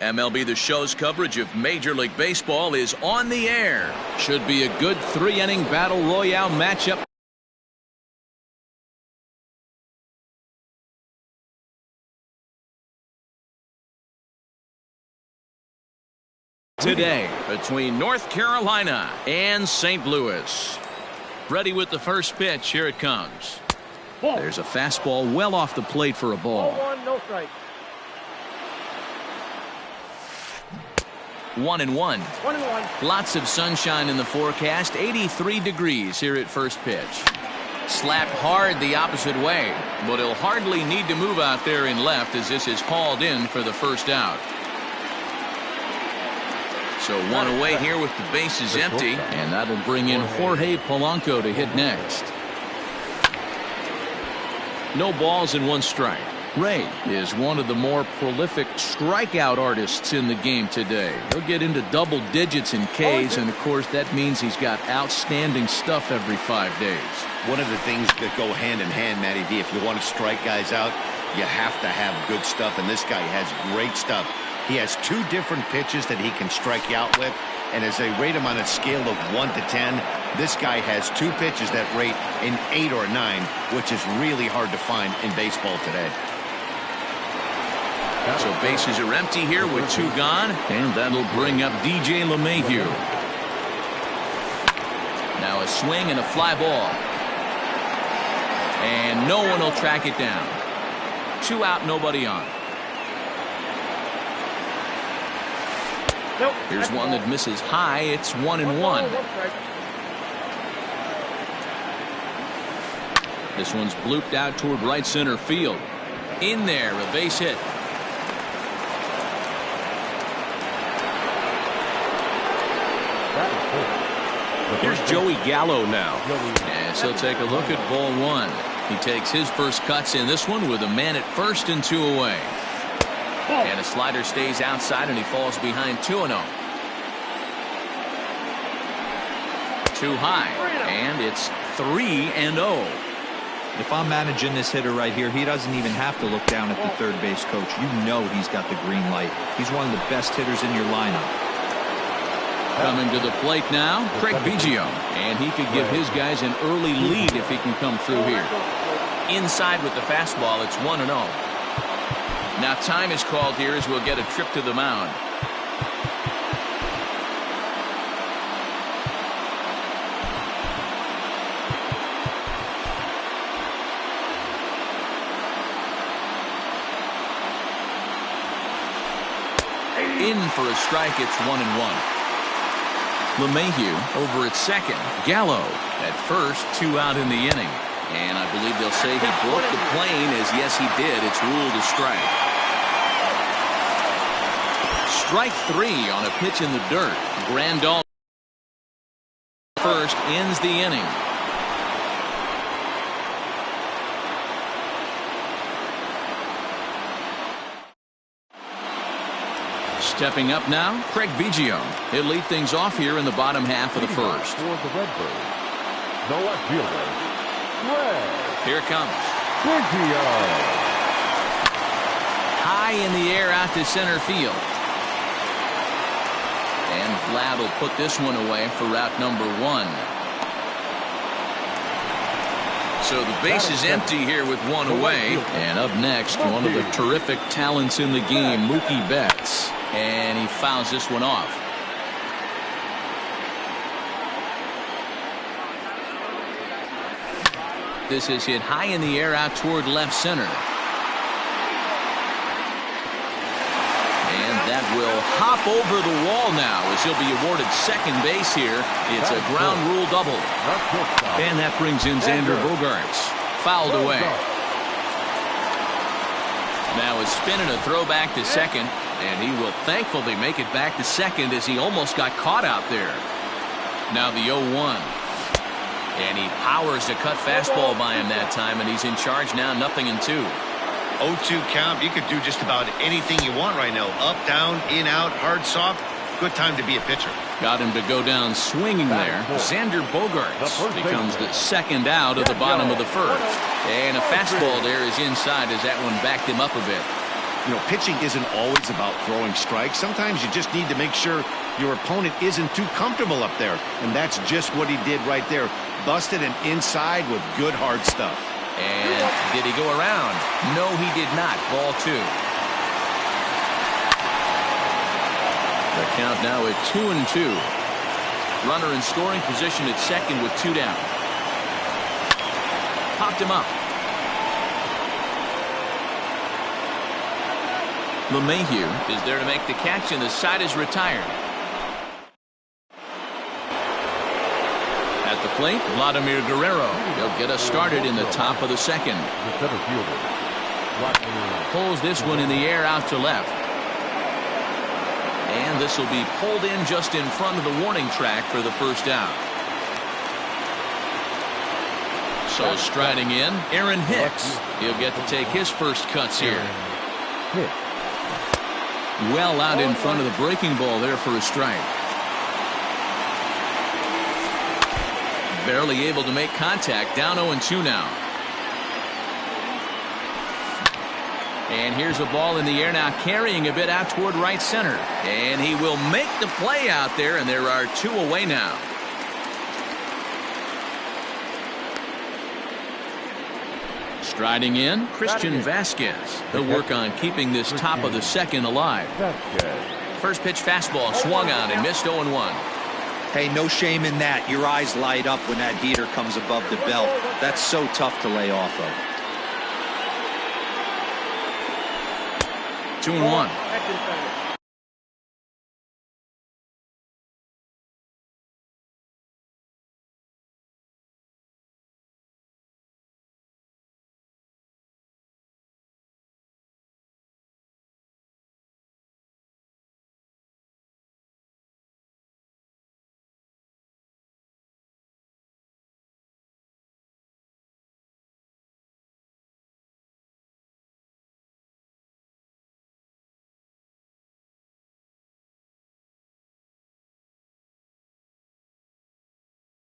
MLB The Show's coverage of Major League Baseball is on the air. Should be a good three-inning battle royale matchup today between North Carolina and St. Louis. Ready with the first pitch. Here it comes. There's a fastball well off the plate for a ball. 1-1, no strike. 1-1. 1-1. Lots of sunshine in the forecast. 83 degrees here at first pitch. Slapped hard the opposite way, but he'll hardly need to move out there in left as this is called in for the first out. So one away here with the bases empty, and that'll bring in Jorge Polanco to hit next. No balls and one strike. Ray is one of the more prolific strikeout artists in the game today. He'll get into double digits in Ks, and of course that means he's got outstanding stuff every 5 days. One of the things that go hand in hand, Matty D, if you want to strike guys out, you have to have good stuff, and this guy has great stuff. He has two different pitches that he can strike you out with, and as they rate him on a scale of 1 to 10, this guy has two pitches that rate an 8 or a 9, which is really hard to find in baseball today. So bases are empty here with two gone, and that'll bring up DJ LeMahieu. Now a swing and a fly ball. And no one will track it down. 2 out, nobody on. Nope. Here's one that misses high. It's 1-1. This one's blooped out toward right center field. In there, a base hit. Here's Joey Gallo now. Yes, he'll take a look at ball one. He takes his first cuts in this one with a man at first and 2 away. And a slider stays outside and he falls behind 2-0. Too high, and it's 3-0. If I'm managing this hitter right here, he doesn't even have to look down at the third base coach. You know he's got the green light. He's one of the best hitters in your lineup. Coming to the plate now, Craig Biggio, and he could give his guys an early lead if he can come through here. Inside with the fastball, it's 1-0. Now time is called here as we'll get a trip to the mound. In for a strike, it's 1-1. LeMahieu over at second. Gallo at first, 2 out in the inning. And I believe they'll say he broke the plane, as yes he did. It's ruled a strike. Strike 3 on a pitch in the dirt. Grandal first ends the inning. Stepping up now, Craig Biggio. He'll lead things off here in the bottom half of the first. For the Redbirds, the left fielder, Here it comes. Biggio. High in the air out to center field. And Vlad will put this one away for route number 1. So the base is empty here with 1 away. And up next, one of the terrific talents in the game, Mookie Betts. And he fouls this one off. This is hit high in the air out toward left center. And that will hop over the wall now as he'll be awarded second base here. It's a ground rule double. And that brings in Xander Bogaerts. Fouled away. Now a spin and a throw back to second. And he will thankfully make it back to second as he almost got caught out there. Now the 0-1. And he powers the cut fastball by him that time, and he's in charge now, 0-2. 0-2 count. You could do just about anything you want right now. Up, down, in, out, hard, soft. Good time to be a pitcher. Got him to go down swinging there. Xander Bogaerts becomes the second out of the bottom of the first. And a fastball there is inside as that one backed him up a bit. You know, pitching isn't always about throwing strikes. Sometimes you just need to make sure your opponent isn't too comfortable up there. And that's just what he did right there. Busted an inside with good hard stuff. And did he go around? No, he did not. Ball 2. The count now at 2-2. Runner in scoring position at second with 2 down. Popped him up. LeMahieu is there to make the catch, and the side is retired. At the plate, Vladimir Guerrero. He'll get us started in the top of the second. The center fielder. Pulls this one in the air out to left. And this will be pulled in just in front of the warning track for the first down. So striding in, Aaron Hicks. He'll get to take his first cuts here. Well out in front of the breaking ball there for a strike. Barely able to make contact. Down 0-2 now. And here's a ball in the air now, carrying a bit out toward right center. And he will make the play out there, and there are 2 away now. Striding in, Christian Vasquez. He'll work on keeping this top of the second alive. First pitch fastball swung on and missed 0-1. Hey, no shame in that. Your eyes light up when that heater comes above the belt. That's so tough to lay off of. 2-1.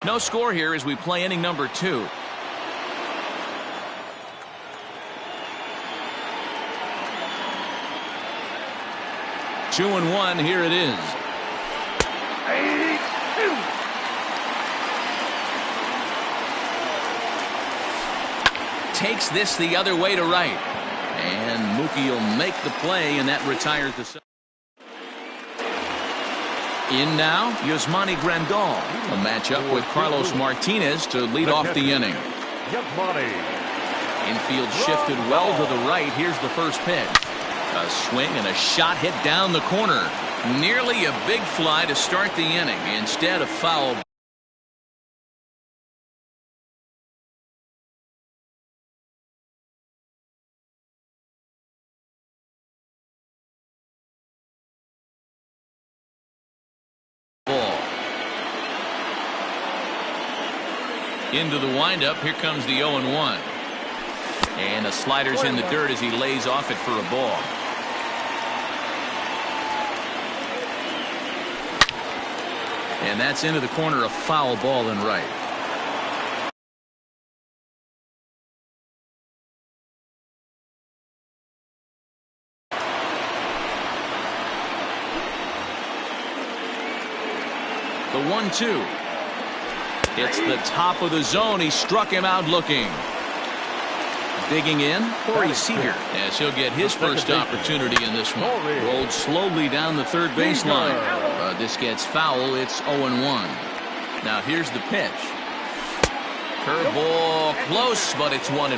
No score here as we play inning number 2. Two and 1, here it is. Takes this the other way to right. And Mookie will make the play, and that retires the... In now, Yasmani Grandal. A matchup with Carlos Martinez to lead off the inning. Infield shifted well to the right. Here's the first pitch. A swing and a shot hit down the corner. Nearly a big fly to start the inning. Instead, a foul. Into the windup. Here comes the 0-1. And the slider's in the dirt as he lays off it for a ball. And that's into the corner, a foul ball and right. The 1-2. It's the top of the zone. He struck him out looking. Digging in, Corey Seager, as he'll get his first opportunity in this one. Rolled slowly down the third baseline. This gets foul. It's 0-1. Now here's the pitch. Curveball close, but it's 1-1.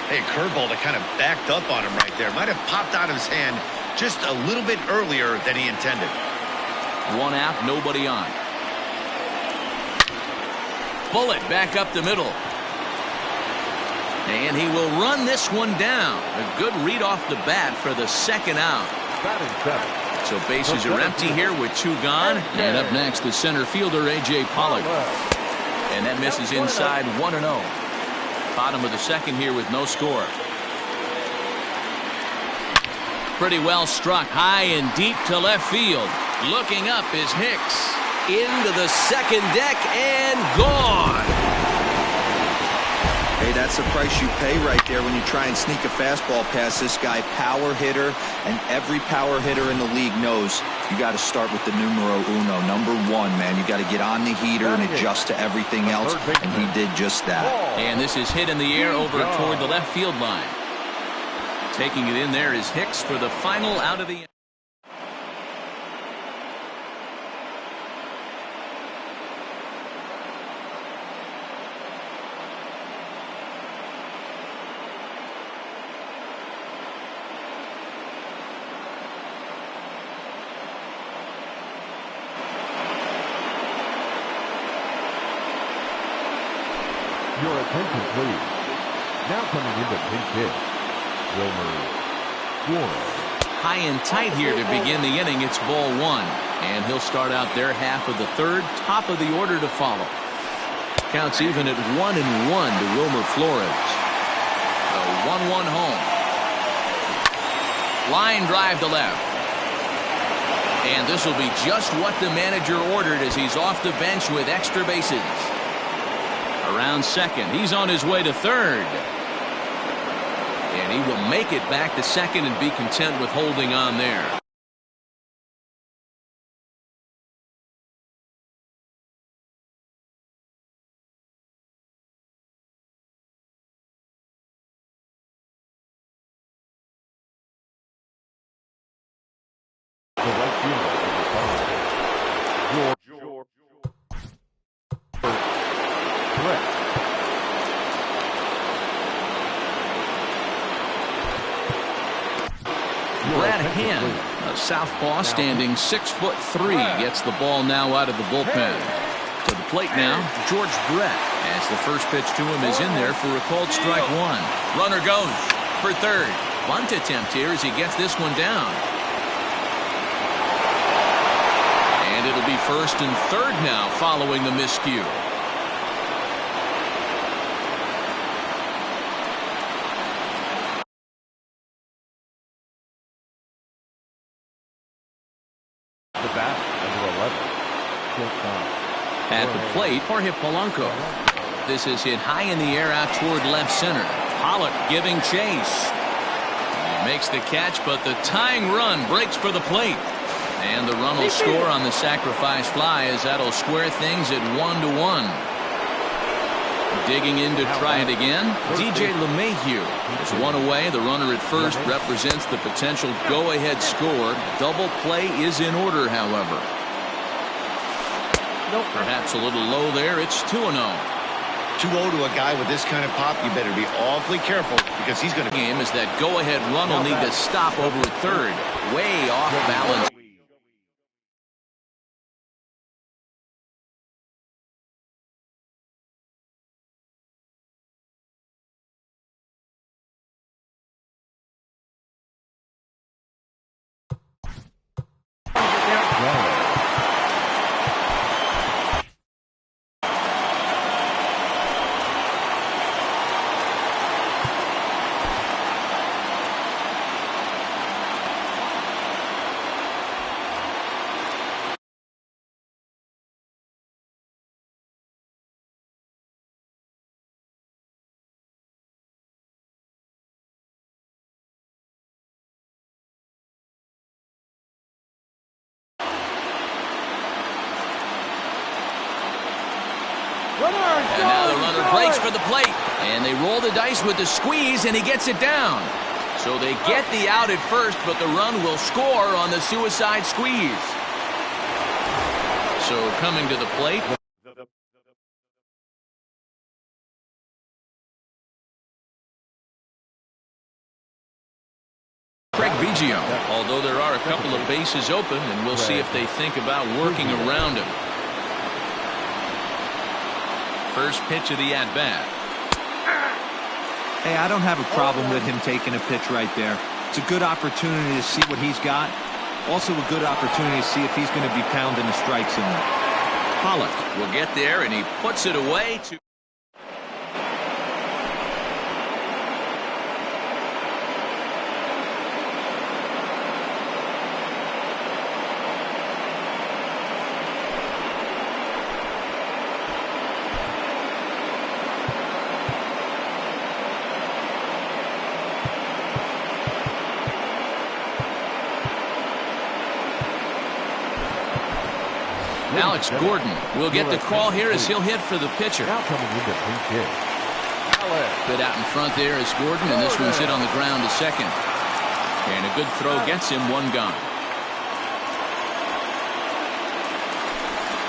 Hey, curveball that kind of backed up on him right there. Might have popped out of his hand just a little bit earlier than he intended. One out, nobody on. Bullet back up the middle. And he will run this one down. A good read off the bat for the second out. So bases are empty here with 2 gone. And up next, the center fielder, A.J. Pollock. And that misses inside 1-0. Bottom of the second here with no score. Pretty well struck high and deep to left field. Looking up is Hicks. Into the second deck and gone. Hey, That's the price you pay right there when you try and sneak a fastball past this guy. Power hitter, and every power hitter in the league knows you got to start with the numero uno, number one, man. You got to get on the heater and adjust to everything else, and he did just that. And this is hit in the air over toward the left field line. Taking it in there is Hicks for the final out of the inning. Your attention, please. Now coming in to pinch hit, Wilmer Flores. High and tight here to begin the inning. It's ball one. And he'll start out their half of the third. Top of the order to follow. Counts even at 1-1 to Wilmer Flores. The 1-1 home. Line drive to left. And this will be just what the manager ordered as he's off the bench with extra bases. Around second. He's on his way to third. And he will make it back to second and be content with holding on there. The right fielder is George Brett. Brad Hand, a southpaw standing 6'3", gets the ball now out of the bullpen. To the plate now, George Brett, as the first pitch to him is in there for a called strike one. Runner goes for third. Bunt attempt here as he gets this one down. And it'll be first and third now following the miscue. At the plate, Jorge Polanco. This is hit high in the air out toward left center. Pollock giving chase. He makes the catch, but the tying run breaks for the plate. And the run will score on the sacrifice fly as that'll square things at 1-1. Digging in to try it again, DJ LeMahieu is one away. The runner at first represents the potential go-ahead score. Double play is in order, however. Perhaps a little low there. It's 2-0. 2-0 to a guy with this kind of pop, you better be awfully careful because he's going to. Game is that go-ahead run will need to stop over at third. Way off balance. And now the runner breaks for the plate. And they roll the dice with the squeeze, and he gets it down. So they get the out at first, but the run will score on the suicide squeeze. So coming to the plate. Craig Biggio, although there are a couple of bases open, and we'll see if they think about working around him. First pitch of the at-bat. Hey, I don't have a problem with him taking a pitch right there. It's a good opportunity to see what he's got. Also a good opportunity to see if he's going to be pounding the strike zone. Pollock will get there, and he puts it away to... Alex Gordon will get the call here as he'll hit for the pitcher. Now coming in to pinch hit, Alex. Bit out in front there is Gordon, and this one's hit on the ground to second. And a good throw gets him one gone.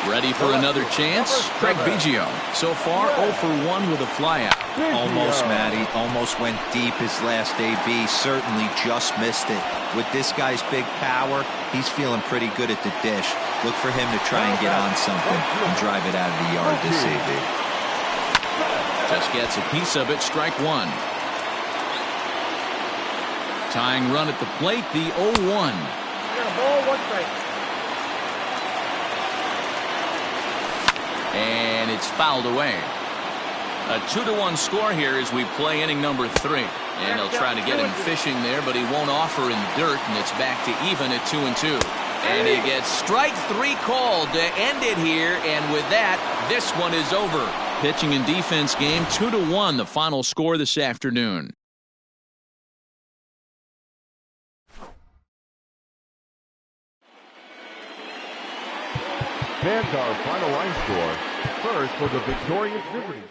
Ready for another chance? Craig Biggio. So far 0 for 1 with a flyout. Almost, Matty. Almost went deep his last AB. Certainly just missed it. With this guy's big power, he's feeling pretty good at the dish. Look for him to try and get on something and drive it out of the yard this AB. Just gets a piece of it. Strike one. Tying run at the plate, the 0-1. And it's fouled away. A 2-1 score here as we play inning number 3. And they'll try to get him fishing there, but he won't offer in dirt, and it's back to even at 2-2. And he gets strike 3 called to end it here, and with that, this one is over. Pitching and defense game, 2-1, the final score this afternoon. Fans, our final line score. First for the victorious Liberty.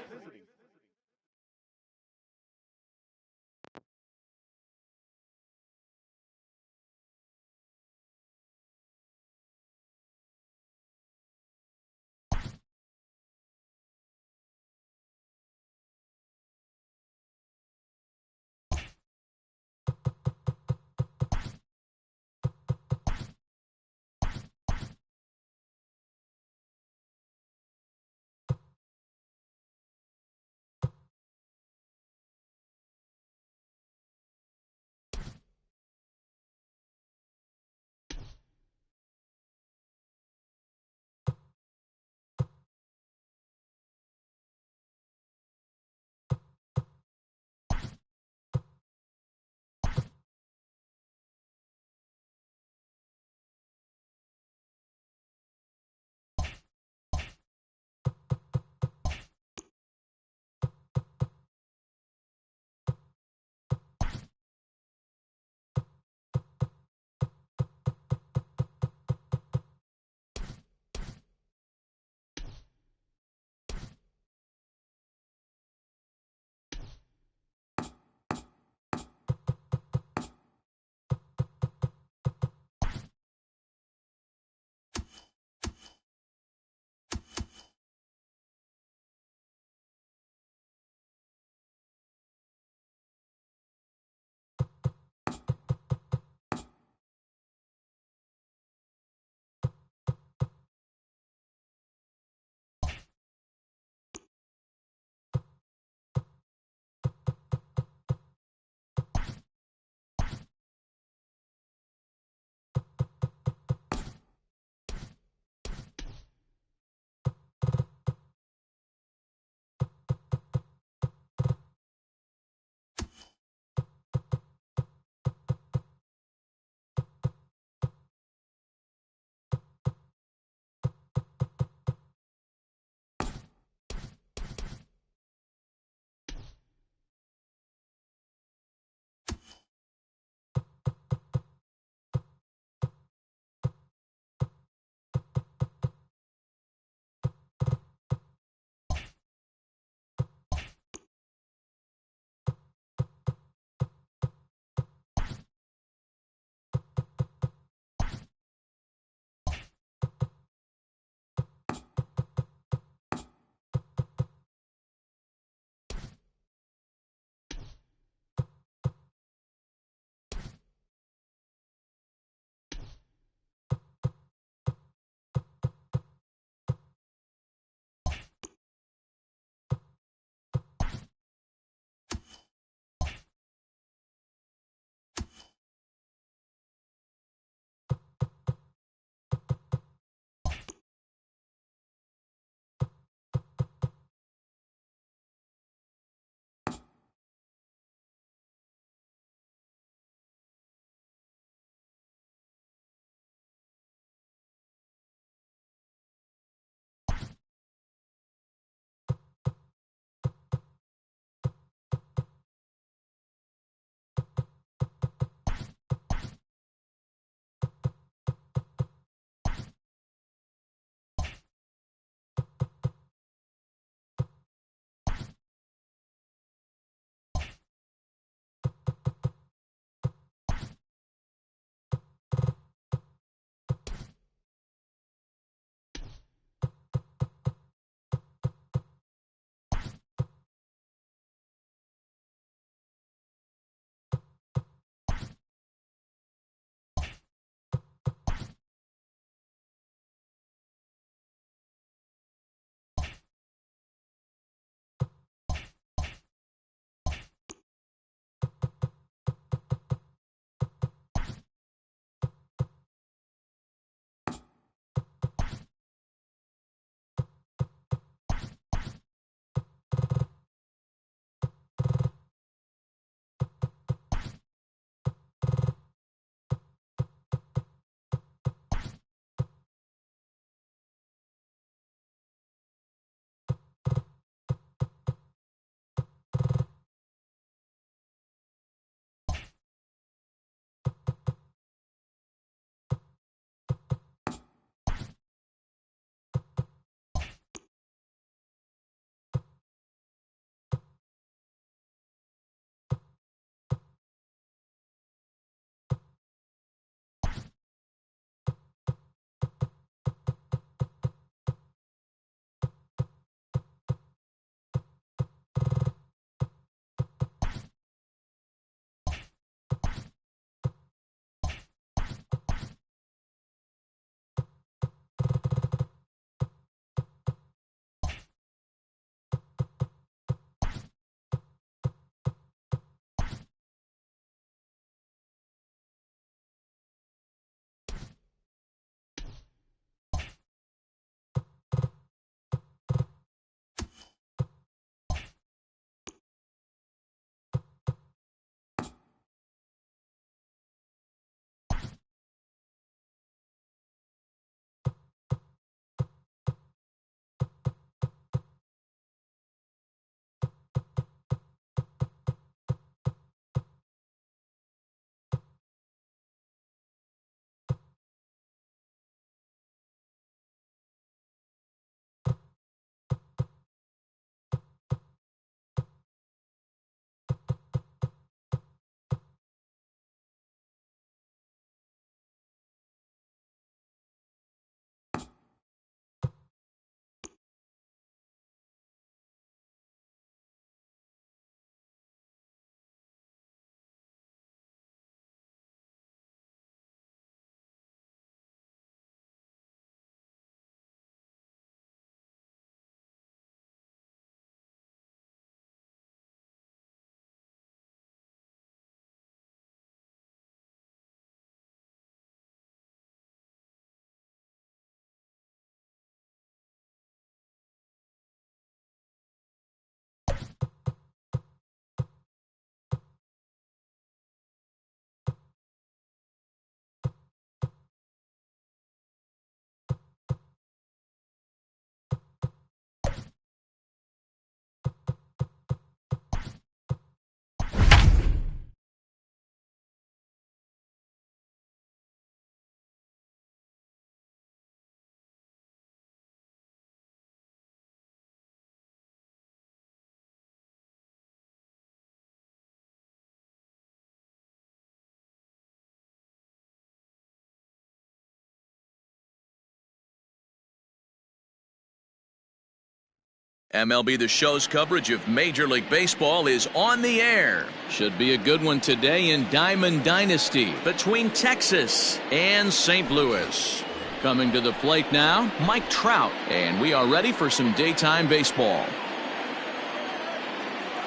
MLB The Show's coverage of Major League Baseball is on the air. Should be a good one today in Diamond Dynasty between Texas and St. Louis. Coming to the plate now, Mike Trout, and we are ready for some daytime baseball.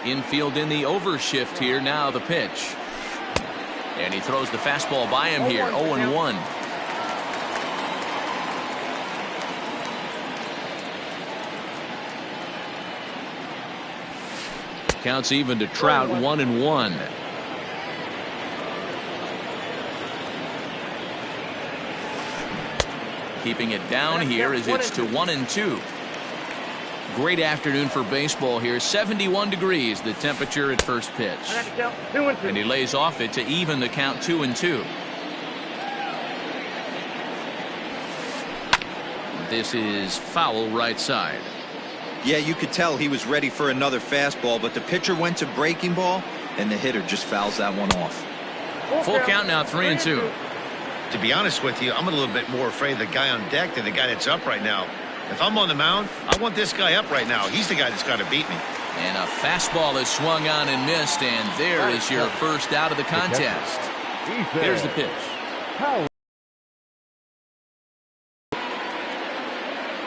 Infield in the overshift here now, the pitch. And he throws the fastball by him here, 0-1. Counts even to Trout, 1-1. Keeping it down here as it's to 1-2. Great afternoon for baseball here. 71 degrees the temperature at first pitch. And he lays off it to even the count, 2-2. This is foul right side. Yeah, you could tell he was ready for another fastball, but the pitcher went to breaking ball, and the hitter just fouls that one off. Full count now, 3-2. To be honest with you, I'm a little bit more afraid of the guy on deck than the guy that's up right now. If I'm on the mound, I want this guy up right now. He's the guy that's got to beat me. And a fastball is swung on and missed, and there is your first out of the contest. Here's the pitch.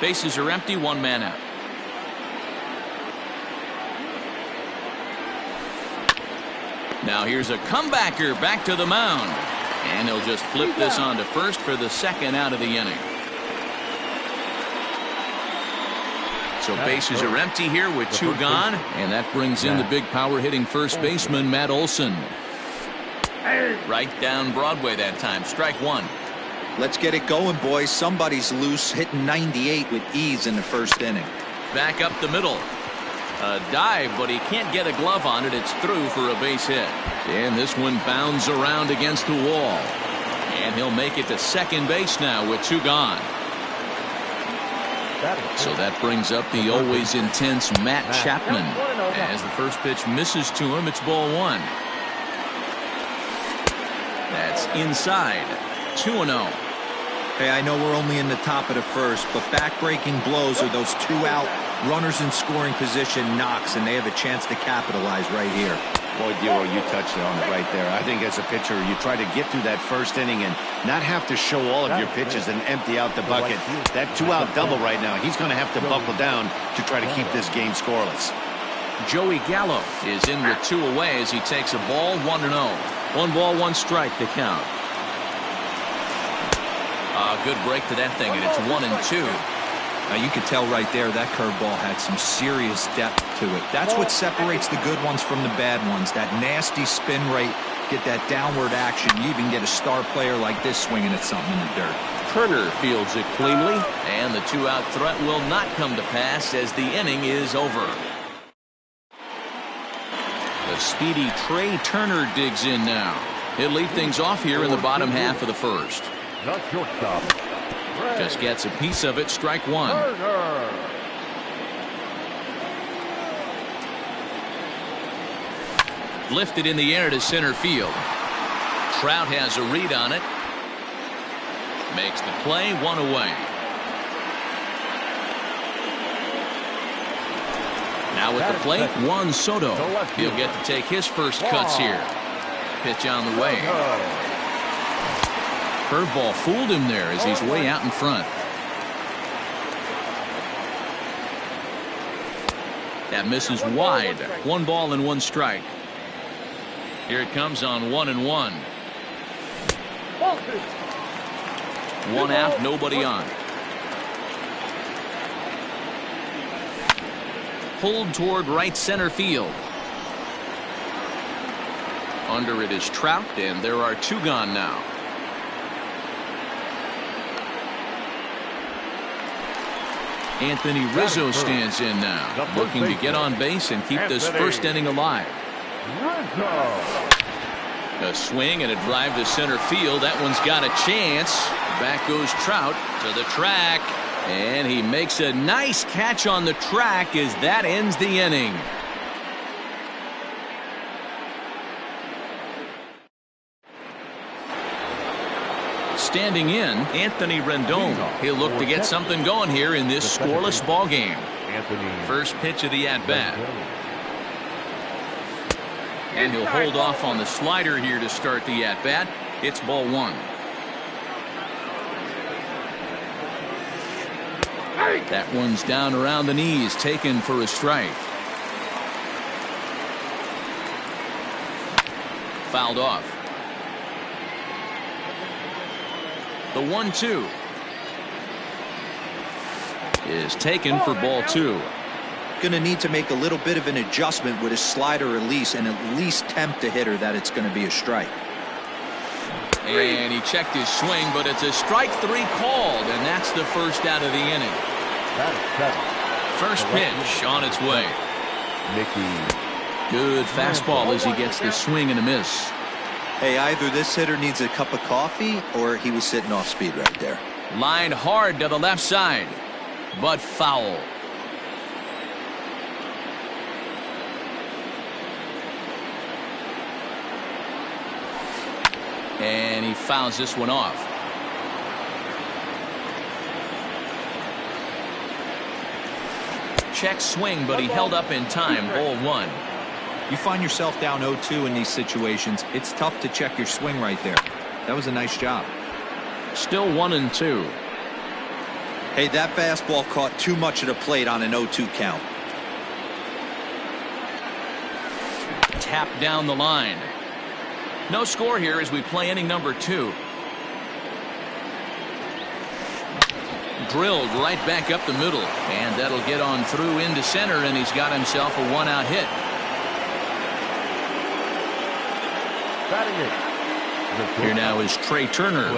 Bases are empty, one man out. Now here's a comebacker back to the mound. And he'll just flip this on to first for the second out of the inning. So bases are empty here with two gone. And that brings in the big power hitting first baseman, Matt Olson. Right down Broadway that time. Strike one. Let's get it going, boys. Somebody's loose, hitting 98 with ease in the first inning. Back up the middle. A dive, but he can't get a glove on it. It's through for a base hit. And this one bounds around against the wall. And he'll make it to second base now with two gone. So that brings up the always intense Matt Chapman. As the first pitch misses to him, it's ball one. That's inside. 2-0. Hey, I know we're only in the top of the first, but back-breaking blows are those two out runners in scoring position knocks, and they have a chance to capitalize right here. Boy, Dero, you touched on it right there. I think as a pitcher, you try to get through that first inning and not have to show all of your pitches and empty out the bucket. That two-out double right now, he's going to have to buckle down to try to keep this game scoreless. Joey Gallo is in with two away as he takes a ball, 1-0. 1 ball, 1 strike to count. Good break to that thing, and it's 1-2. Now you could tell right there that curveball had some serious depth to it. That's what separates the good ones from the bad ones. That nasty spin rate, get that downward action. You even get a star player like this swinging at something in the dirt. Turner fields it cleanly, and the two-out threat will not come to pass as the inning is over. The speedy Trey Turner digs in now. He'll lead things off here in the bottom half of the first. Just gets a piece of it. Strike one. Lifted in the air to center field. Trout has a read on it. Makes the play, 1 away. Now with the plate, Juan Soto. He'll get to take his first cuts here. Pitch on the way. Curveball fooled him there as he's way out in front. That misses wide. 1 ball and 1 strike. Here it comes on 1-1. 1 out, nobody on. Pulled toward right center field. Under it is Trout, and there are 2 gone now. Anthony Rizzo stands in now, looking to get on base and keep this first inning alive. A swing and a drive to center field. That one's got a chance. Back goes Trout to the track, and he makes a nice catch on the track as that ends the inning. Standing in, Anthony Rendon. He'll look to get something going here in this scoreless ball game. First pitch of the at-bat. And he'll hold off on the slider here to start the at-bat. It's ball one. That one's down around the knees, taken for a strike. Fouled off. The 1-2 is taken for ball two. Going to need to make a little bit of an adjustment with his slider release and at least tempt the hitter that it's going to be a strike. And he checked his swing, but it's a strike three called, and that's the first out of the inning. First pitch on its way. Good fastball as he gets the swing and a miss. Hey, either this hitter needs a cup of coffee or he was sitting off speed right there. Lined hard to the left side, but foul. And he fouls this one off. Check swing, but he held up in time. Ball one. You find yourself down 0-2 in these situations, it's tough to check your swing right there. That was a nice job. Still 1-2. Hey, that fastball caught too much of the plate on an 0-2 count. Tap down the line. No score here as we play inning number 2. Drilled right back up the middle, and that'll get on through into center, and he's got himself a one-out hit. Here now is Trey Turner,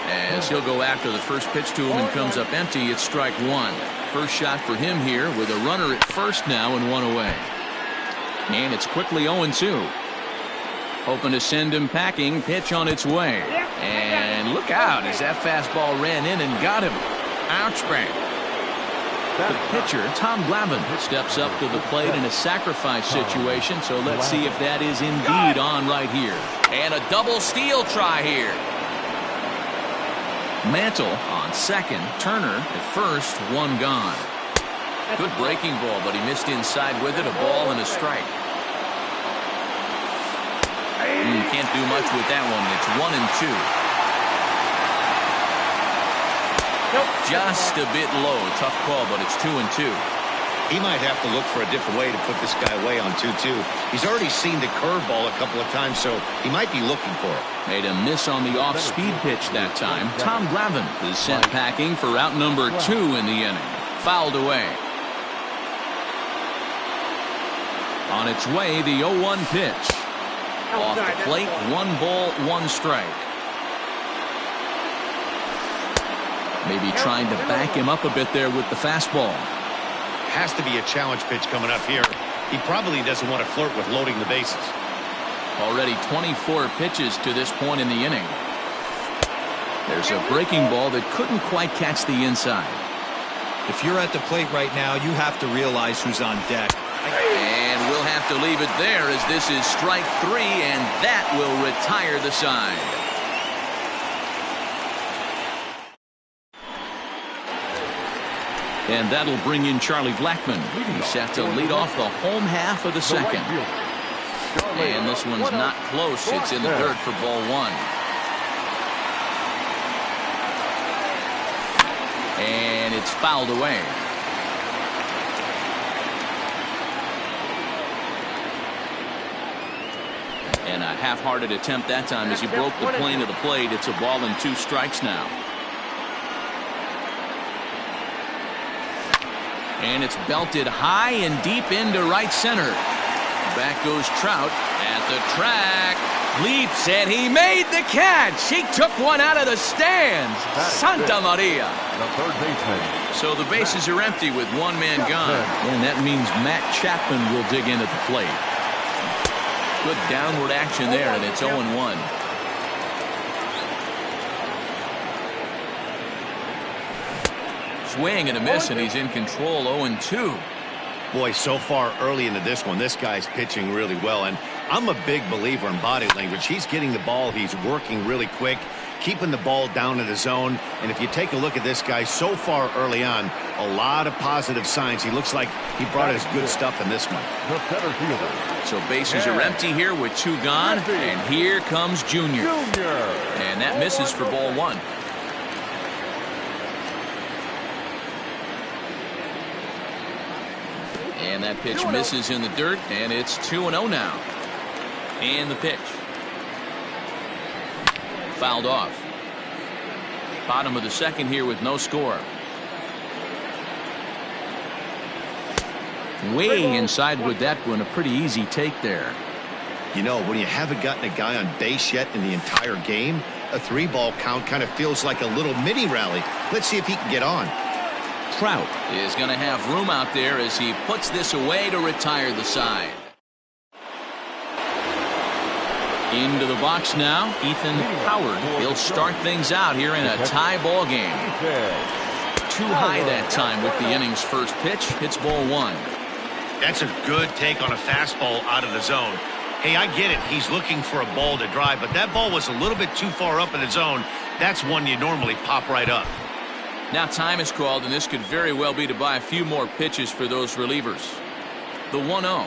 as he'll go after the first pitch to him and comes up empty. It's strike one. First shot for him here with a runner at first now and one away. And it's quickly 0-2. Hoping to send him packing. Pitch on its way. And look out as that fastball ran in and got him. Ouch bang. The pitcher, Tom Glavine, steps up to the plate in a sacrifice situation. So let's see if that is indeed on right here. And a double steal try here. Mantle on second. Turner at first. One gone. Good breaking ball, but he missed inside with it. A ball and a strike. Can't do much with that one. It's 1-2. Just a bit low. Tough call, but it's 2-2. He might have to look for a different way to put this guy away on 2-2. He's already seen the curveball a couple of times, so he might be looking for it. Made a miss on the off-speed pitch that time. Tom Glavine is sent packing for out number 2 in the inning. Fouled away. On its way, the 0-1 pitch. Off the plate, 1 ball, 1 strike. Maybe trying to back him up a bit there with the fastball. Has to be a challenge pitch coming up here. He probably doesn't want to flirt with loading the bases. Already 24 pitches to this point in the inning. There's a breaking ball that couldn't quite catch the inside. If you're at the plate right now, you have to realize who's on deck. And we'll have to leave it there as this is strike 3, and that will retire the side. And that'll bring in Charlie Blackmon. He's set to lead off the home half of the second. And this one's not close. It's in the dirt for ball 1. And it's fouled away. And a half-hearted attempt that time as he broke the plane of the plate. It's a ball and 2 strikes now. And it's belted high and deep into right center. Back goes Trout at the track. Leaps, and he made the catch. He took one out of the stands. Santa Maria. The third baseman. So the bases are empty with 1 man gone. And that means Matt Chapman will dig in at the plate. Good downward action there, and it's 0-1. Swing and a miss, and he's in control. 0-2. Boy, so far early into this one, this guy's pitching really well, and I'm a big believer in body language. He's getting the ball, he's working really quick, keeping the ball down in the zone. And if you take a look at this guy so far early on, a lot of positive signs. He looks like he brought his good stuff in this one. The center fielder. So bases are empty here with 2 gone, and here comes Junior. And that misses for ball 1. And that pitch misses in the dirt, and it's 2-0 now. And the pitch. Fouled off. Bottom of the second here with no score. Way inside with that one. A pretty easy take there. You know, when you haven't gotten a guy on base yet in the entire game, a 3-ball count kind of feels like a little mini rally. Let's see if he can get on. Trout is going to have room out there as he puts this away to retire the side. Into the box now, Ethan Howard. He'll start things out here in a tie ball game. Too high that time with the inning's first pitch. Hits ball 1. That's a good take on a fastball out of the zone. Hey, I get it. He's looking for a ball to drive, but that ball was a little bit too far up in the zone. That's one you normally pop right up. Now time is called, and this could very well be to buy a few more pitches for those relievers. The 1-0.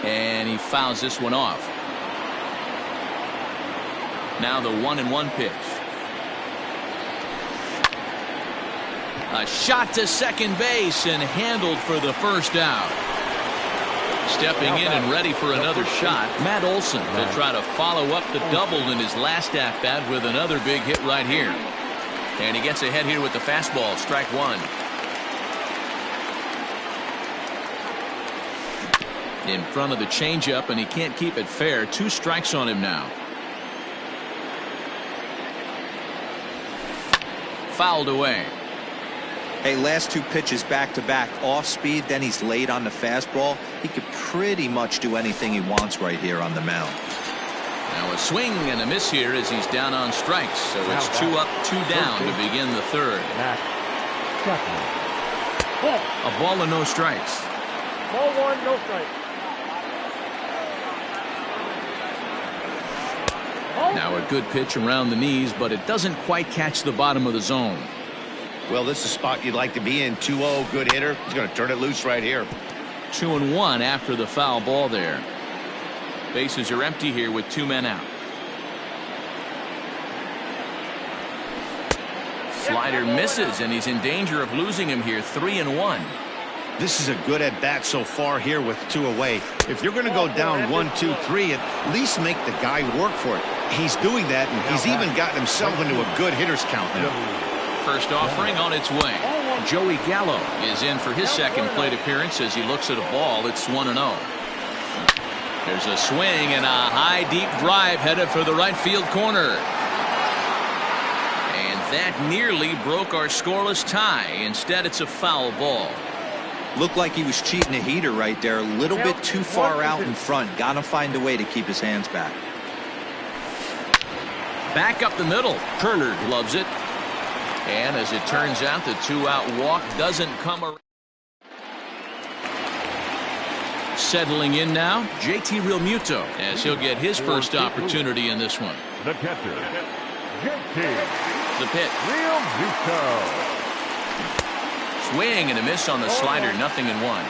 And he fouls this one off. Now the 1-1 pitch. A shot to second base and handled for the first out. Stepping in and ready for another shot, Matt Olson to try to follow up the double in his last at-bat with another big hit right here. And he gets ahead here with the fastball, strike 1. In front of the changeup, and he can't keep it fair. 2 strikes on him now. Fouled away. Hey, last 2 pitches back-to-back off speed, then he's late on the fastball. He could pretty much do anything he wants right here on the mound. Now a swing and a miss here as he's down on strikes. So it's 2 up, 2 down to begin the third. A ball and no strikes. Ball 1, no strikes. Now a good pitch around the knees, but it doesn't quite catch the bottom of the zone. Well, this is a spot you'd like to be in. 2-0, good hitter. He's going to turn it loose right here. 2-1 after the foul ball there. Bases are empty here with 2 men out. Slider misses, and he's in danger of losing him here. 3-1. This is a good at-bat so far here with 2 away. If you're going to go down 1, 2, 3, at least make the guy work for it. He's doing that, and he's even gotten himself into a good hitter's count now. First offering on its way. Joey Gallo is in for his second plate appearance as he looks at a ball. It's 1-0. There's a swing and a high deep drive headed for the right field corner. And that nearly broke our scoreless tie. Instead, it's a foul ball. Looked like he was cheating a heater right there. A little bit too far out in front. Got to find a way to keep his hands back. Back up the middle. Turner loves it. And as it turns out, the 2-out walk doesn't come around. Settling in now, JT Realmuto, as he'll get his first opportunity in this one. The catcher, JT. The pitch. Realmuto. Swing and a miss on the slider, 0-1.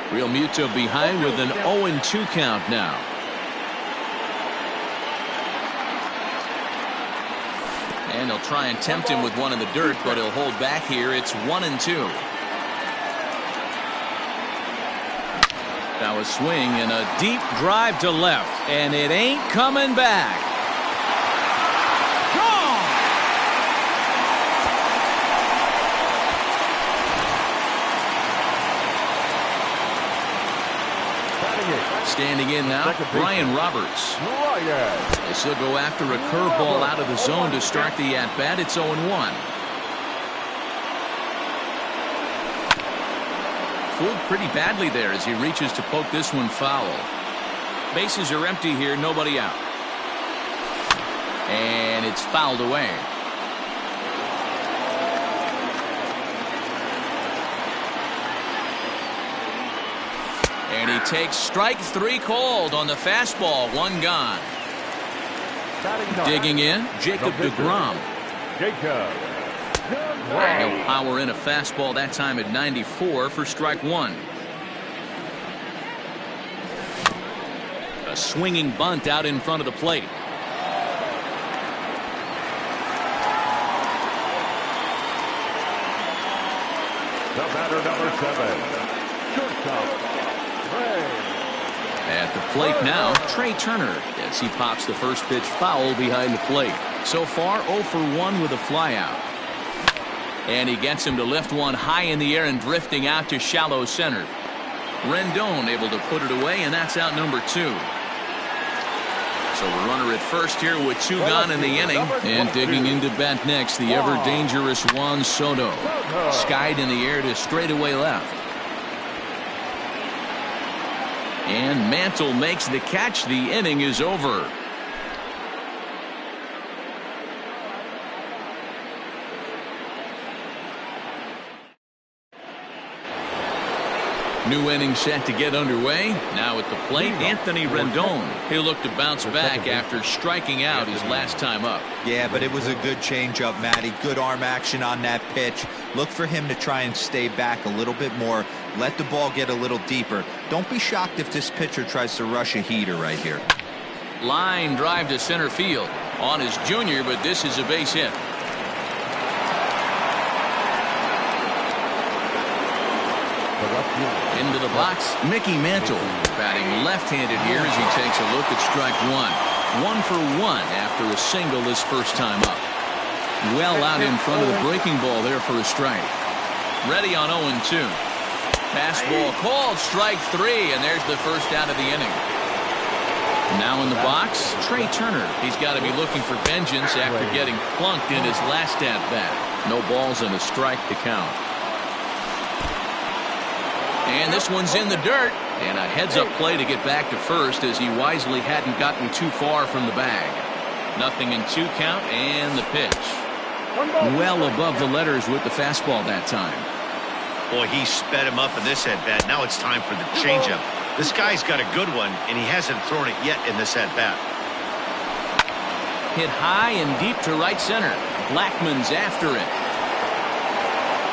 Realmuto behind with an 0-2 count now. And he'll try and tempt him with one in the dirt, but he'll hold back here. It's 1-2. Now a swing and a deep drive to left, and it ain't coming back. Gone! Standing in now, Brian Roberts. As he'll go after a curveball out of the zone to start the at-bat. It's 0-1. Fooled pretty badly there as he reaches to poke this one foul. Bases are empty here, nobody out. And it's fouled away. And he takes strike 3 called on the fastball. 1 gone. Digging in, Jacob deGrom. And he'll power in a fastball that time at 94 for strike 1. A swinging bunt out in front of the plate. The batter, number 7, shortstop, At the plate now, Trey Turner, as he pops the first pitch foul behind the plate. So far, 0 for 1 with a flyout. And he gets him to lift one high in the air and drifting out to shallow center. Rendon able to put it away, and that's out number 2. So the runner at first here with 2 gone in the inning. And digging into bat next, the ever-dangerous Juan Soto. Skied in the air to straightaway left. And Mantle makes the catch. The inning is over. New inning set to get underway. Now at the plate, Anthony Rendon. He'll look to bounce back after striking out his last time up. Yeah, but it was a good changeup, Matty. Good arm action on that pitch. Look for him to try and stay back a little bit more. Let the ball get a little deeper. Don't be shocked if this pitcher tries to rush a heater right here. Line drive to center field. On his junior, but this is a base hit. Into the box, Mickey Mantle. Batting left-handed here as he takes a look at strike 1. 1 for 1 after a single his first time up. Well out in front of the breaking ball there for a strike. Ready on 0-2. Fastball called, strike 3, and there's the first out of the inning. Now in the box, Trey Turner. He's got to be looking for vengeance after getting plunked in his last at-bat. No balls and a strike to count. And this one's in the dirt. And a heads-up play to get back to first as he wisely hadn't gotten too far from the bag. Nothing in 2 count and the pitch. Well above the letters with the fastball that time. Boy, he sped him up in this at-bat. Now it's time for the changeup. This guy's got a good one, and he hasn't thrown it yet in this at-bat. Hit high and deep to right center. Blackmon's after it.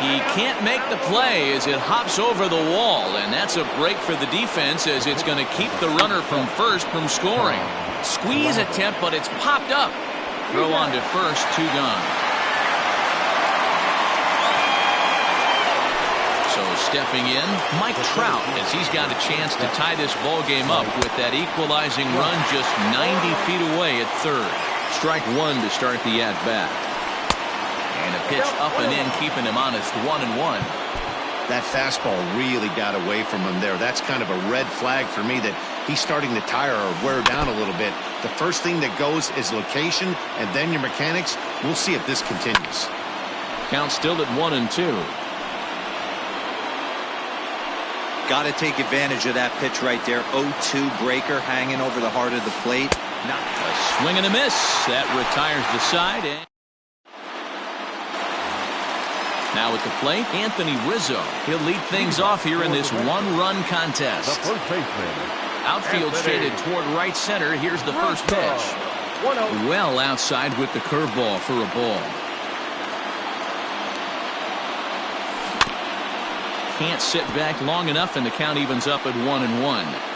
He can't make the play as it hops over the wall, and that's a break for the defense as it's going to keep the runner from first from scoring. Squeeze attempt, but it's popped up. Throw on to first, 2 gone. So stepping in, Mike Trout, as he's got a chance to tie this ball game up with that equalizing run just 90 feet away at third. Strike 1 to start the at-bat. And a pitch up and in, keeping him honest, 1-1. That fastball really got away from him there. That's kind of a red flag for me that he's starting to tire or wear down a little bit. The first thing that goes is location and then your mechanics. We'll see if this continues. Count still at 1-2. Got to take advantage of that pitch right there. 0-2 breaker hanging over the heart of the plate. A swing and a miss. That retires the side. Now at the plate, Anthony Rizzo. He'll lead things off here in this 1-run contest. the first baseman, Outfield Anthony shaded toward right center. Here's the first pitch. Well outside with the curveball for a ball. Can't sit back long enough, and the count evens up at 1-1.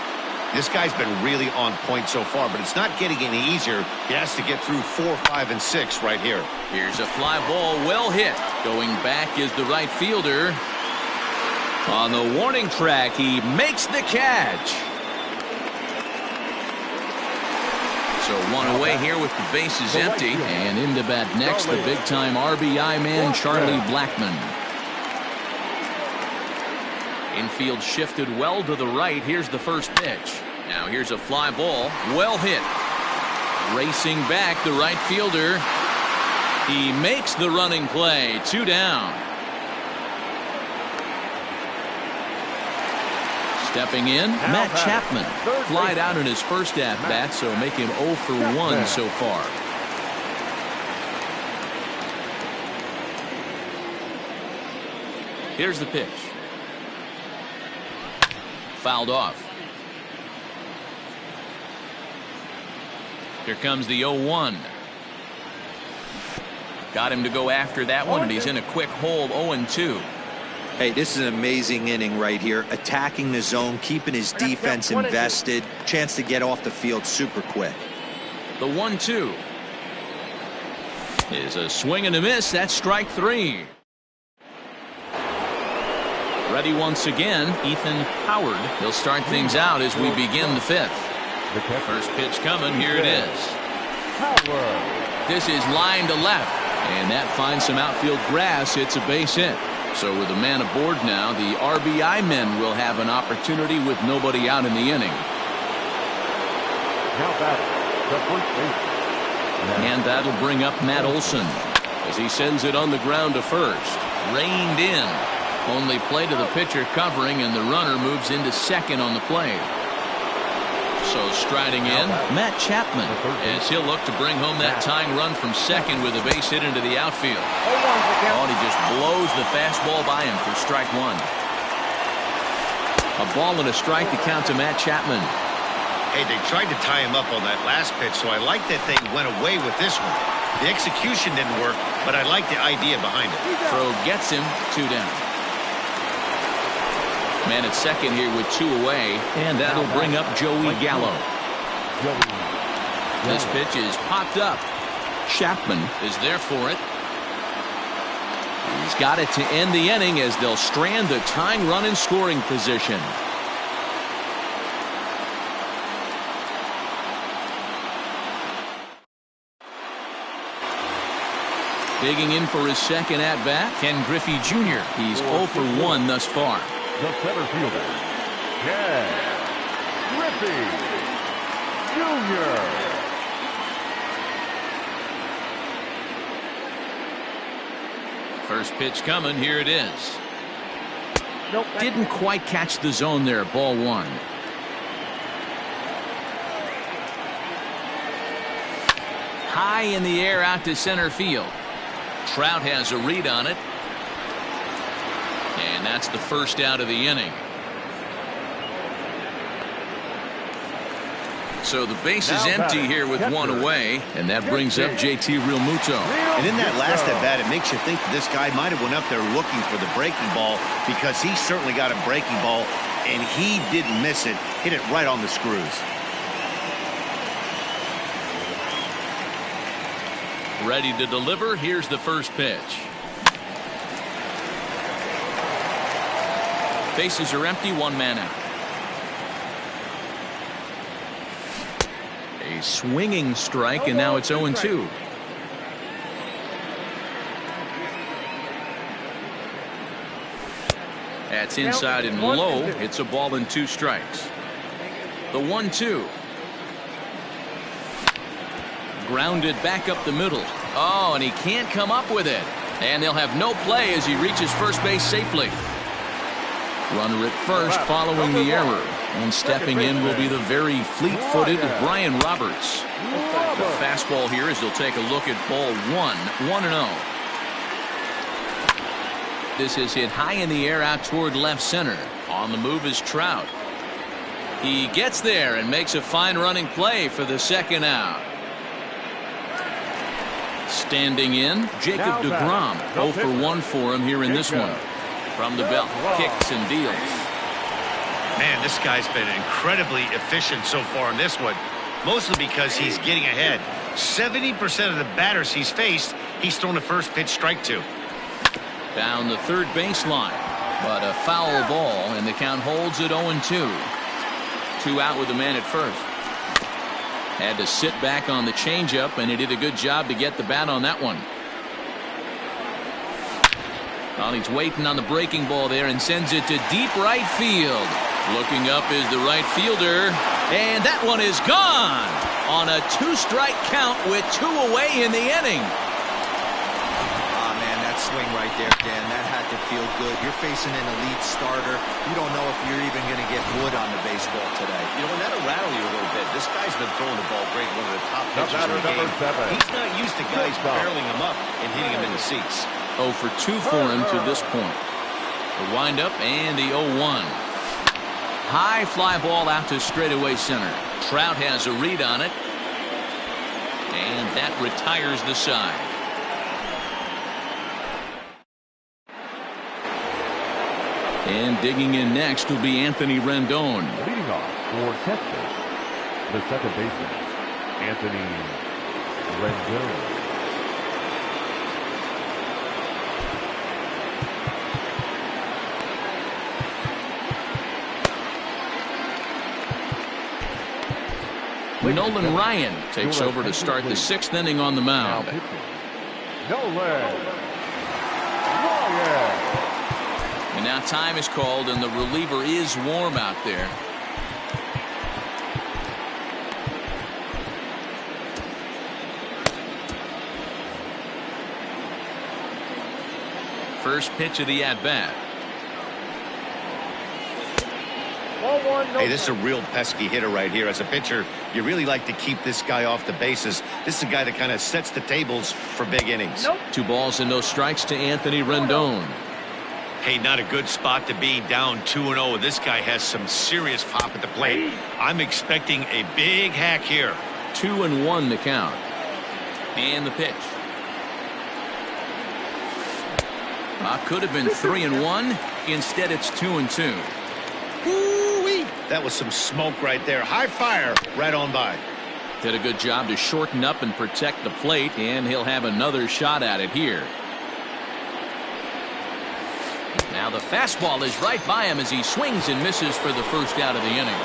This guy's been really on point so far, but it's not getting any easier. He has to get through 4, 5, and 6 right here. Here's a fly ball, well hit. Going back is the right fielder. On the warning track, he makes the catch. So 1 away here with the bases empty. And into bat next, the big-time RBI man, Charlie Blackmon. Infield shifted well to the right. Here's the first pitch. Now here's a fly ball. Well hit. Racing back, the right fielder. He makes the running play. 2 down. Stepping in, Matt Chapman. Flied out in his first at-bat, so make him 0 for 1 so far. Here's the pitch. fouled off. Here comes the 0-1. Got him to go after that one, and he's in a quick hole, 0-2. Hey, this is an amazing inning right here. Attacking the zone, keeping his defense invested. Chance to get off the field super quick. The 1-2 is a swing and a miss. That's strike 3. Ready once again, Ethan Howard. He'll start things out as we begin the 5th. First pitch coming. Here it is. This is line to left, and that finds some outfield grass. It's a base hit. So with a man aboard now, the RBI men will have an opportunity with nobody out in the inning. Now batting, the first baseman. And that'll bring up Matt Olson as he sends it on the ground to first. Reined in. Only play to the pitcher covering, and the runner moves into second on the play. So striding in, Matt Chapman, as he'll look to bring home that tying run from second with a base hit into the outfield. Oh, and he just blows the fastball by him for strike 1. A ball and a strike to count to Matt Chapman. Hey, they tried to tie him up on that last pitch, so I like that they went away with this one. The execution didn't work, but I like the idea behind it. Throw gets him, 2 down. Man at second here with 2 away, and that'll bring up Joey Gallo. This pitch is popped up. Chapman is there for it. He's got it to end the inning as they'll strand the tying run in scoring position. Digging in for his second at-bat, Ken Griffey Jr. He's 0 for 1 thus far. The center fielder, Ken Griffey Jr. First pitch coming. Here it is. Didn't quite catch the zone there. Ball 1. High in the air out to center field. Trout has a read on it. And that's the first out of the inning. So the base is empty here with 1 away, and that brings up JT Realmuto. And in that last at bat, it makes you think that this guy might have went up there looking for the breaking ball, because he certainly got a breaking ball, and he didn't miss it. Hit it right on the screws. Ready to deliver. Here's the first pitch. Bases are empty, 1 man out. A swinging strike, and now it's 0-2. That's inside and low. It's a ball and 2 strikes. The 1-2. Grounded back up the middle. Oh, and he can't come up with it. And they'll have no play as he reaches first base safely. Runner at first following the error. And stepping in will be the very fleet-footed Brian Roberts. The fastball here as they'll take a look at ball 1. 1-0. This is hit high in the air out toward left center. On the move is Trout. He gets there and makes a fine running play for the second out. Standing in, Jacob deGrom. 0 for 1 for him here in this one. From the belt, kicks and deals. Man, this guy's been incredibly efficient so far in this one, mostly because he's getting ahead. 70% of the batters he's faced, he's thrown a first pitch strike to. Down the third baseline, but a foul ball, and the count holds at 0-2. 2 out with the man at first. Had to sit back on the changeup, and he did a good job to get the bat on that one. Well, he's waiting on the breaking ball there and sends it to deep right field. Looking up is the right fielder, and that one is gone on a 2-strike count with 2 away in the inning. Ah, man, that swing right there, Dan, that had to feel good. You're facing an elite starter. You don't know if you're even going to get wood on the baseball today. You know, and that'll rattle you a little bit. This guy's been throwing the ball great, one of the top pitchers in the game. He's not used to guys barreling him up and hitting him in the seats. 0 for 2 for him to this point. The windup and the 0-1. High fly ball out to straightaway center. Trout has a read on it. And that retires the side. And digging in next will be Anthony Rendon. Leading off for Texas, the second baseman, Anthony Rendon. Nolan Ryan takes over to start the 6th inning on the mound. Nolan Ryan. And now time is called, and the reliever is warm out there. First pitch of the at-bat. Hey, this is a real pesky hitter right here. As a pitcher, you really like to keep this guy off the bases. This is a guy that kind of sets the tables for big innings. 2 balls and no strikes to Anthony Rendon. Hey, not a good spot to be, down 2-0. This guy has some serious pop at the plate. I'm expecting a big hack here. 2-1 the count. And the pitch. Could have been 3-1. Instead, it's 2-2. Ooh-wee. That was some smoke right there. High fire right on by. Did a good job to shorten up and protect the plate, and he'll have another shot at it here. Now the fastball is right by him as he swings and misses for the first out of the inning.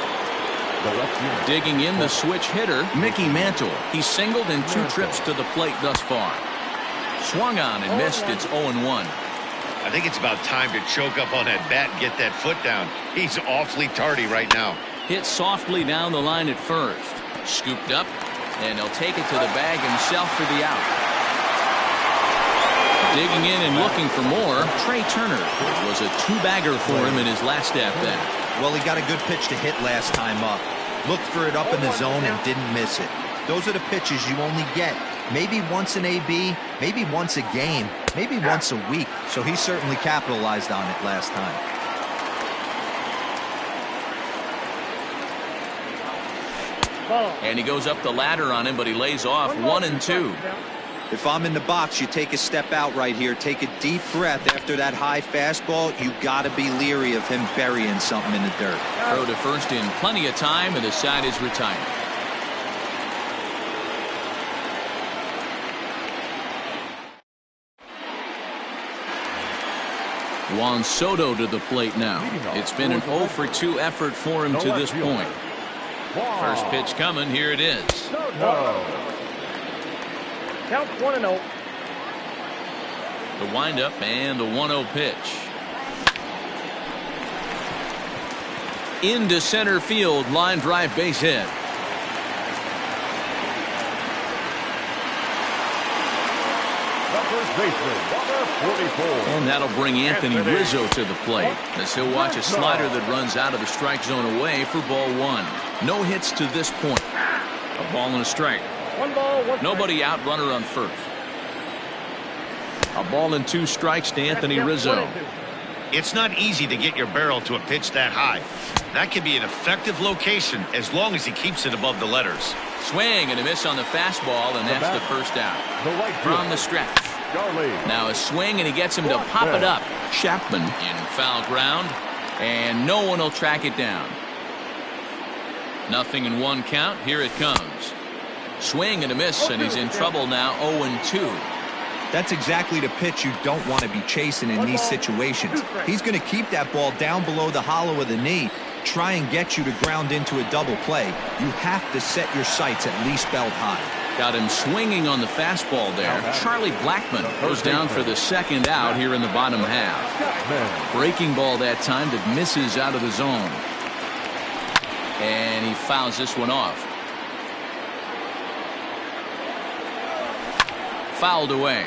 Digging in the switch hitter, Mickey Mantle. He's singled in 2 trips to the plate thus far. Swung on and missed. It's 0-1. I think it's about time to choke up on that bat and get that foot down. He's awfully tardy right now. Hit softly down the line at first. Scooped up, and he'll take it to the bag himself for the out. Digging in and looking for more, Trey Turner. It was a 2-bagger for him in his last at-bat. Well, he got a good pitch to hit last time up. Looked for it up in the zone and didn't miss it. Those are the pitches you only get maybe once in AB, maybe once a game, maybe once a week. So he certainly capitalized on it last time. And he goes up the ladder on him, but he lays off 1-2. If I'm in the box, you take a step out right here, take a deep breath after that high fastball. You got to be leery of him burying something in the dirt. Throw to first in plenty of time, and the side is retired. Juan Soto to the plate now. It's been an 0-for-2 effort for him to this point. First pitch coming. Here it is. Count 1-0. The windup and the 1-0 pitch. Into center field, line drive, base hit. First baseman, number 44. And that'll bring Anthony Rizzo to the plate as he'll watch a slider that runs out of the strike zone away for ball 1. No hits to this point. A ball and a strike. 1 ball, 1 strike. Nobody out, runner on first. A ball and 2 strikes to Anthony Rizzo. It's not easy to get your barrel to a pitch that high. That can be an effective location as long as he keeps it above the letters. Swing and a miss on the fastball, and that's the first out. From the stretch. Now a swing, and he gets him to pop it up. Chapman in foul ground, and no one will track it down. 0-1 count. Here it comes. Swing and a miss, and he's in trouble now. 0-2. That's exactly the pitch you don't want to be chasing in these situations. He's going to keep that ball down below the hollow of the knee, try and get you to ground into a double play. You have to set your sights at least belt high. Got him swinging on the fastball there. Charlie Blackmon goes down for the second out here in the bottom half. Breaking ball that time that misses out of the zone. And he fouls this one off. Fouled away.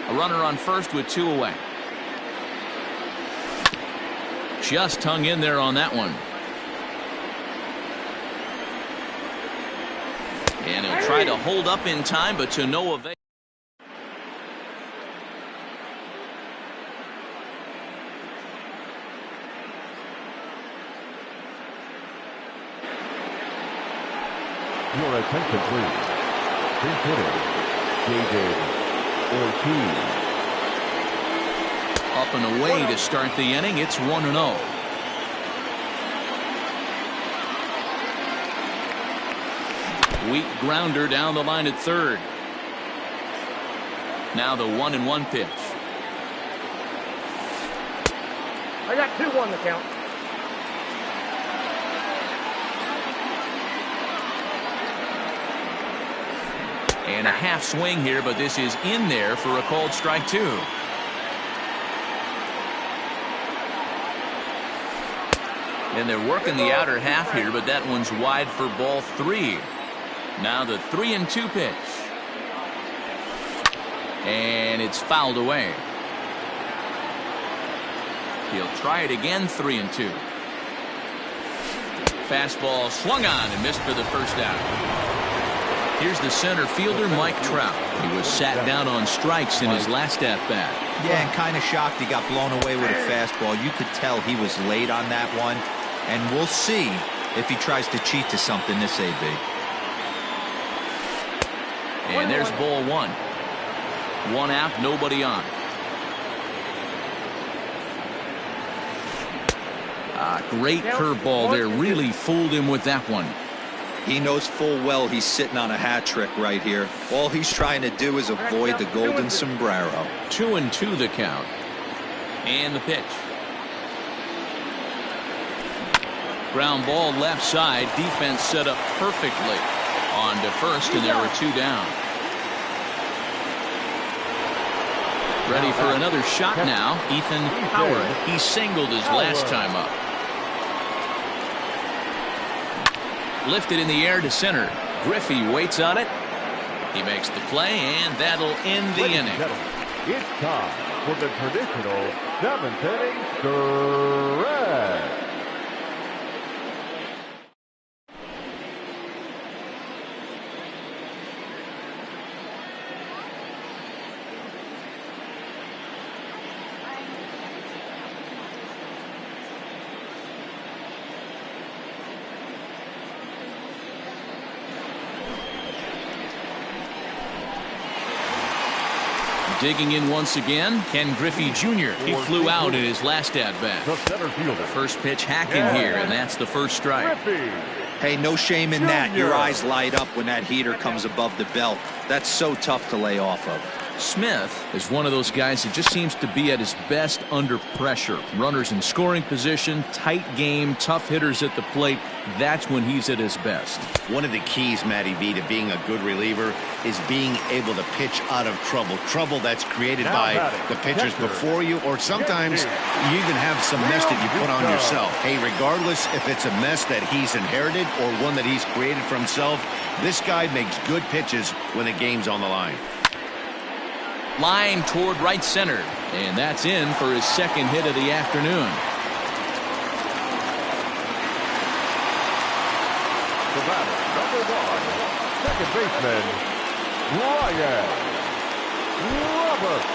A runner on first with 2 away. Just hung in there on that one. And he'll try to hold up in time, but to no avail. Your attention, please. Pinch hitter, David Ortiz. Up and away to start the inning. It's 1-0. Weak grounder down the line at third. Now the 1-1 pitch. I got 2-1 the count. And a half swing here, but this is in there for a called strike 2. And they're working the outer half here, but that one's wide for ball 3. Now the 3-2 pitch. And it's fouled away. He'll try it again, 3-2. Fastball swung on and missed for the first out. Here's the center fielder, Mike Trout. He was sat down on strikes in his last at-bat. Yeah, and kind of shocked he got blown away with a fastball. You could tell he was late on that one. And we'll see if he tries to cheat to something this AB. And there's ball 1. 1 out, nobody on. Great curveball there. Really fooled him with that one. He knows full well he's sitting on a hat trick right here. All he's trying to do is avoid the golden sombrero. 2-2 the count. And the pitch. Ground ball left side. Defense set up perfectly on to first, and there were 2 down. Ready for another shot now. Ethan Howard. He singled his last time up. Lifted in the air to center. Griffey waits on it. He makes the play, and that'll end the inning. It's time for the traditional 7th inning stretch. Digging in once again, Ken Griffey Jr. He flew out in his last at-bat. The center fielder. First pitch hacking here, and that's the first strike. Griffey. Hey, no shame in that. Your eyes light up when that heater comes above the belt. That's so tough to lay off of. Smith is one of those guys that just seems to be at his best under pressure. Runners in scoring position, tight game, tough hitters at the plate. That's when he's at his best. One of the keys, Matty V, to being a good reliever is being you to pitch out of trouble. Trouble that's created by the pitchers before you, or sometimes you even have some mess that you put on yourself. Hey, regardless if it's a mess that he's inherited or one that he's created for himself, this guy makes good pitches when the game's on the line. Line toward right center, and that's in for his second hit of the afternoon. The batter, number 1, second baseman, Ryan Roberts.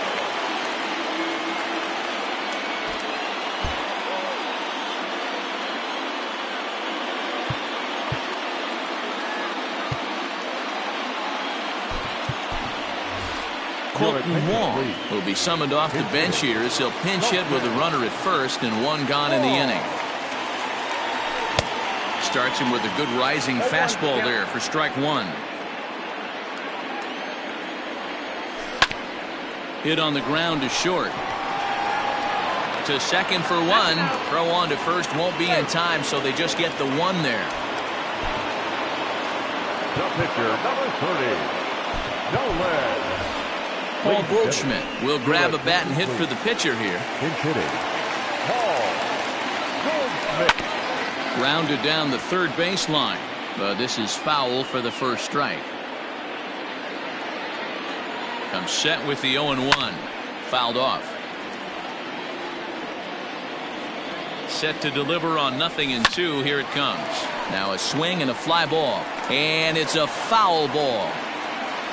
Colton Wong will be summoned off the bench here as he'll pinch hit with a runner at first and 1 gone in the inning. Starts him with a good rising fastball there for strike 1. Hit on the ground to short. To second for 1. Throw on to first won't be in time, so they just get the 1 there. The pitcher, number 30, Nolan. Paul Goldschmidt will grab a bat and hit for the pitcher here. Pinch hitting, Paul Goldschmidt. Rounded down the third baseline, but this is foul for the first strike. Comes set with the 0-1. Fouled off. Set to deliver on 0-2. Here it comes. Now a swing and a fly ball. And it's a foul ball.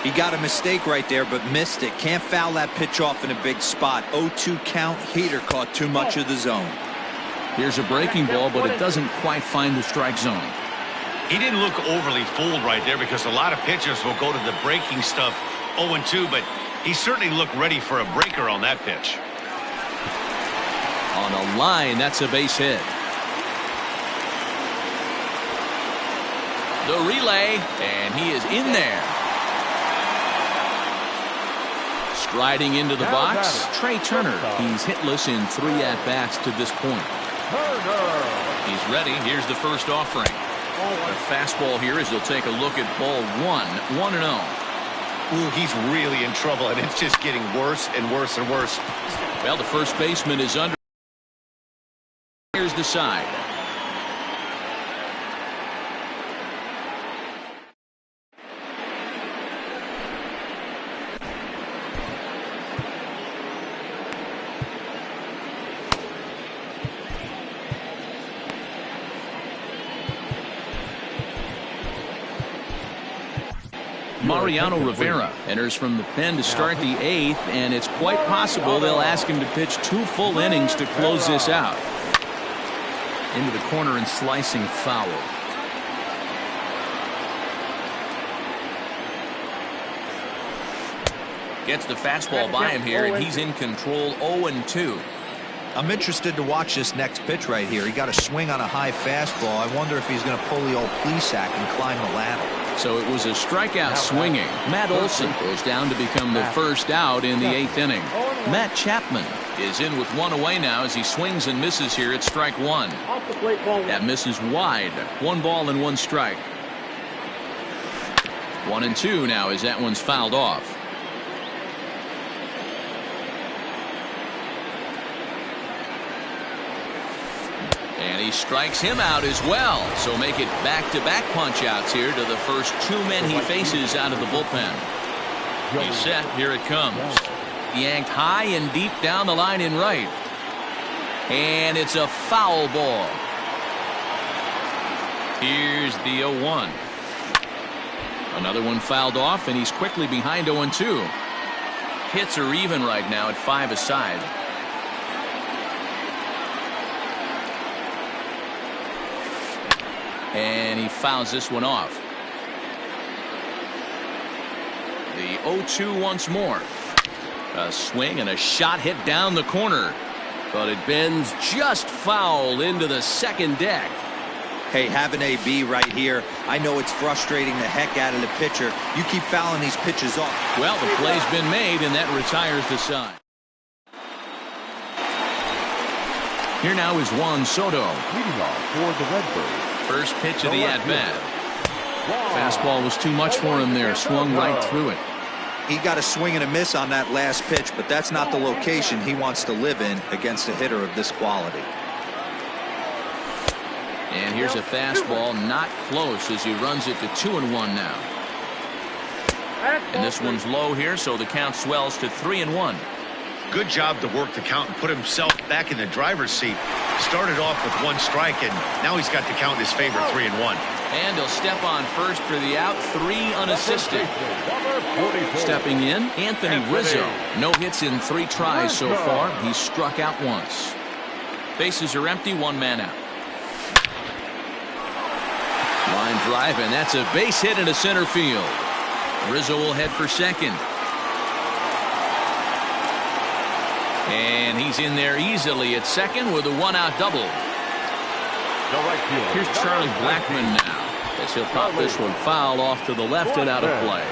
He got a mistake right there, but missed it. Can't foul that pitch off in a big spot. 0-2 count. Heater caught too much of the zone. Here's a breaking ball, but it doesn't quite find the strike zone. He didn't look overly fooled right there because a lot of pitchers will go to the breaking stuff 0-2, but he certainly looked ready for a breaker on that pitch. On a line, that's a base hit. The relay, and he is in there. Striding into the box, Trey Turner. He's hitless in 3 at-bats to this point. He's ready. Here's the first offering. A fastball here as he'll take a look at ball 1-0. Ooh, he's really in trouble, and it's just getting worse and worse and worse. Well, the first baseman is under. Here's the side. Mariano Rivera enters from the pen to start the 8th, and it's quite possible they'll ask him to pitch 2 full innings to close this out. Into the corner and slicing foul. Gets the fastball by him here, and he's in control. 0-2. I'm interested to watch this next pitch right here. He got a swing on a high fastball. I wonder if he's going to pull the old Plesac and climb the ladder. So it was a strikeout swinging. Matt Olson goes down to become the first out in the 8th inning. Matt Chapman is in with 1 away now as he swings and misses here at strike 1. That misses wide. 1 ball and 1 strike. 1-2 now as that one's fouled off. And he strikes him out as well. So make it back-to-back punch-outs here to the first 2 men he faces out of the bullpen. He's set. Here it comes. Yanked high and deep down the line in right. And it's a foul ball. Here's the 0-1. Another one fouled off, and he's quickly behind 0-2. Hits are even right now at 5 aside. And he fouls this one off. The 0-2 once more. A swing and a shot hit down the corner. But it bends just foul into the second deck. Hey, have an AB right here. I know it's frustrating the heck out of the pitcher. You keep fouling these pitches off. Well, the play's been made, and that retires the side. Here now is Juan Soto. Leading off for the Redbirds. First pitch of the at-bat. Fastball was too much for him there. Swung right through it. He got a swing and a miss on that last pitch, but that's not the location he wants to live in against a hitter of this quality. And here's a fastball not close as he runs it to 2-1 now. And this one's low here, so the count swells to 3-1. Good job to work the count and put himself back in the driver's seat. Started off with 1 strike, and now he's got the count in his favor, 3-1. And he'll step on first for the out, 3 unassisted. Stepping in, Anthony Rizzo. No hits in 3 tries so far. He's struck out once. Bases are empty, 1 man out. Line drive, and that's a base hit into center field. Rizzo will head for second. And he's in there easily at second with a 1-out double. Here's Charlie Blackmon now as he'll pop this one foul off to the left and out of play.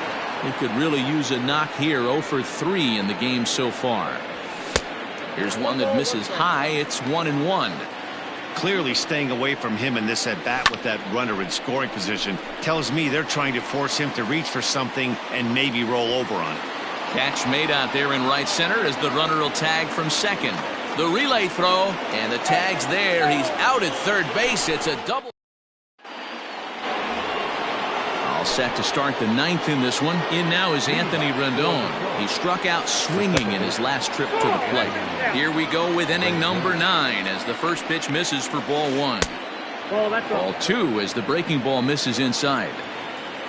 He could really use a knock here. 0 for 3 in the game so far. Here's one that misses high. It's 1-1. Clearly staying away from him in this at-bat with that runner in scoring position tells me they're trying to force him to reach for something and maybe roll over on it. Catch made out there in right center as the runner will tag from second. The relay throw, and the tag's there. He's out at third base. It's a double. All set to start the 9th in this one. In now is Anthony Rendon. He struck out swinging in his last trip to the plate. Here we go with inning number 9 as the first pitch misses for ball 1. Ball 2 as the breaking ball misses inside.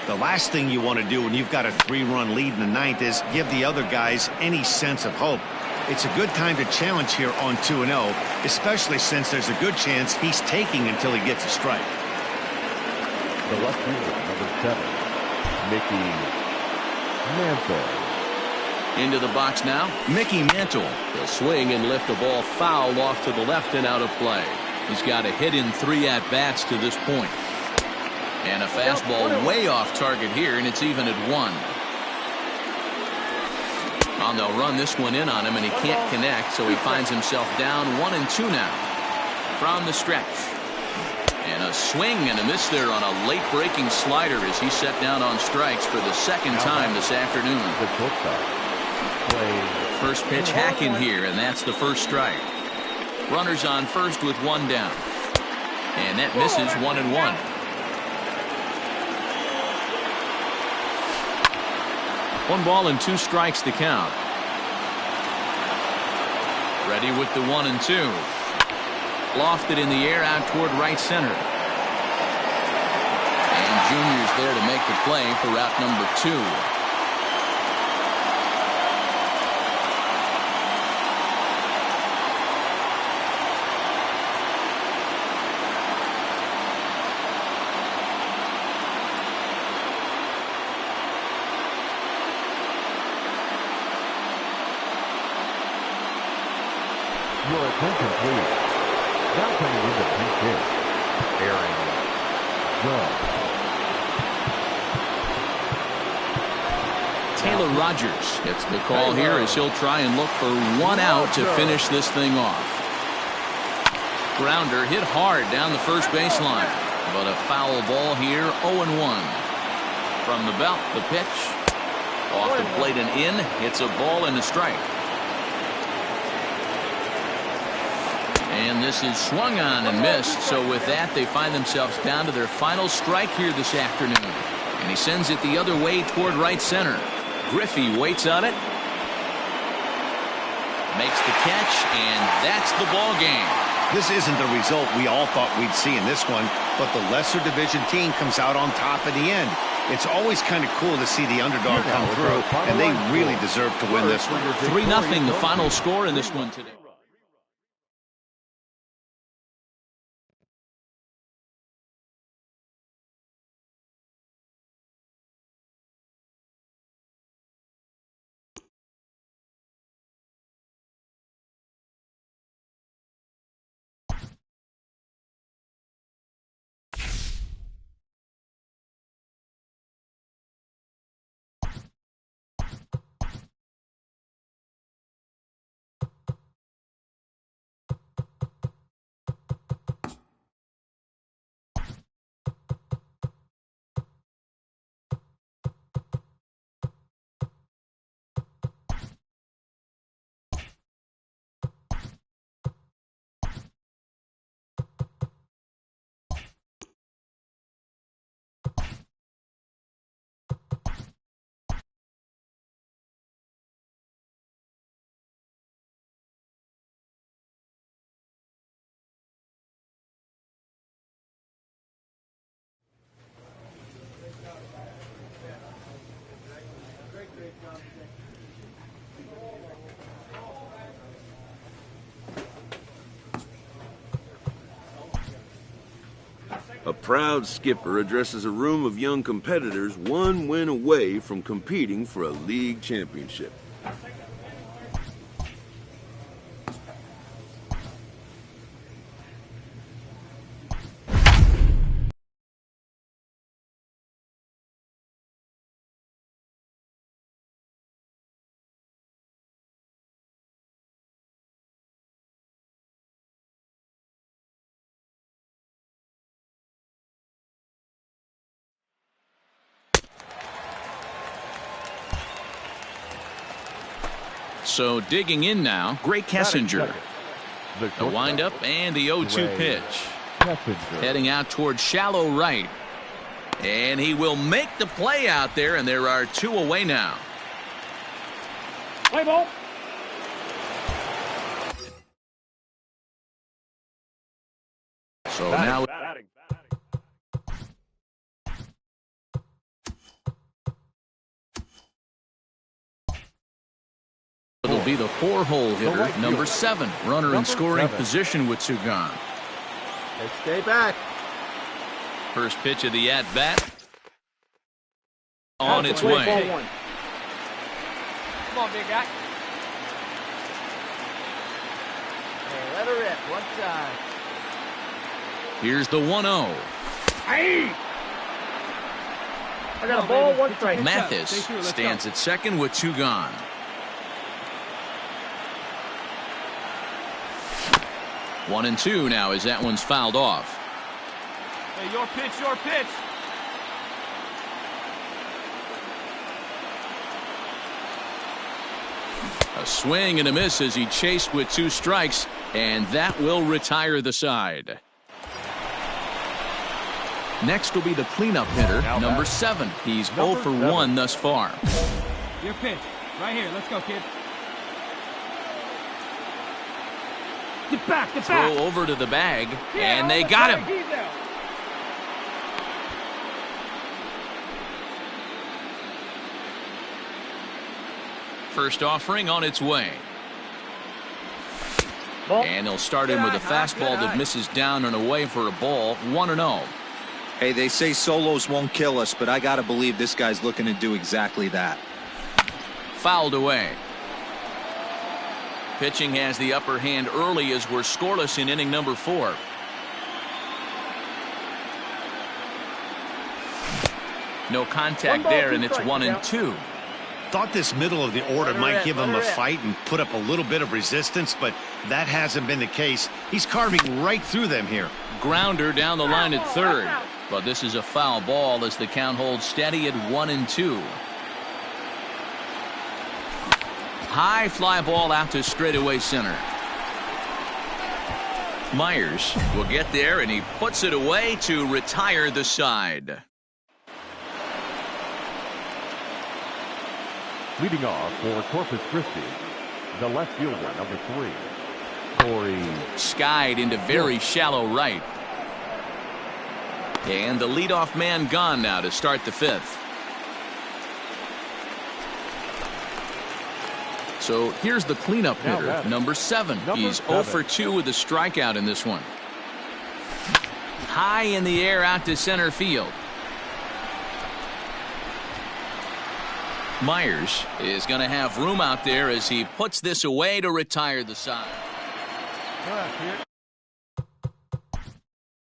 The last thing you want to do when you've got a 3-run lead in the 9th is give the other guys any sense of hope. It's a good time to challenge here on 2-0, especially since there's a good chance he's taking until he gets a strike. The left fielder, number 7, Mickey Mantle. Into the box now, Mickey Mantle. He'll swing and lift a ball foul off to the left and out of play. He's got a hit in 3 at-bats to this point. And a fastball way off target here, and it's even at 1. Well, they'll run this one in on him, and he can't connect, so he finds himself down 1-2 now from the stretch. And a swing and a miss there on a late-breaking slider as he set down on strikes for the second time this afternoon. First pitch hacking here, and that's the first strike. Runners on first with 1 down. And that misses 1-1. One ball and 2 strikes to count. Ready with the 1-2. Lofted in the air out toward right center. And Junior's there to make the play for route number 2. Your attention, please. Now coming into pinch hit, Aaron Judge. Taylor Rogers gets the call here as he'll try and look for 1 out to finish this thing off. Grounder hit hard down the first baseline, but a foul ball here, 0-1. From the belt, the pitch. Off the plate and in, it's a ball and a strike. And this is swung on and missed, so with that they find themselves down to their final strike here this afternoon. And he sends it the other way toward right center. Griffey waits on it. Makes the catch, and that's the ball game. This isn't the result we all thought we'd see in this one, but the lesser division team comes out on top in the end. It's always kind of cool to see the underdog come through, and they really deserve to win this one. 3-0 the final score in this one today. A proud skipper addresses a room of young competitors 1 win away from competing for a league championship. So digging in now, Gray Kessinger. The windup and the 0-2 pitch. Heading out toward shallow right. And he will make the play out there, and there are 2 away now. Play ball. So now it'll be the 4-hole hitter, number 7, runner in scoring position with Sugan. Stay back. First pitch of the at-bat. On its way. Come on, big guy. Hey, let her rip. One time. Here's the 1-0. Hey! I got a ball, one strike. Mathis stands at second with 2 gone. One and 2 now as that one's fouled off. Hey, your pitch, your pitch. A swing and a miss as he chased with 2 strikes, and that will retire the side. Next will be the cleanup hitter, number 7. He's 0 for 1 thus far. Your pitch. Right here. Let's go, kid. Get back, get back. Throw over to the bag, and they got him. First offering on its way. And he'll start him with a fastball that misses down and away for a ball. 1-0. Hey, they say solos won't kill us, but I got to believe this guy's looking to do exactly that. Fouled away. Pitching has the upper hand early as we're scoreless in inning number 4. No contact there, and it's 1-2. Thought this middle of the order might give him a fight and put up a little bit of resistance, but that hasn't been the case. He's carving right through them here. Grounder down the line at third, but this is a foul ball as the count holds steady at 1-2. High fly ball out to straightaway center. Myers will get there, and he puts it away to retire the side. Leading off for Corpus Christi, the left fielder, number 3, Corey. Skied into very shallow right. And the leadoff man gone now to start the 5th. So here's the cleanup hitter, number 7. He's 0 for 2 with a strikeout in this one. High in the air out to center field. Myers is going to have room out there as he puts this away to retire the side.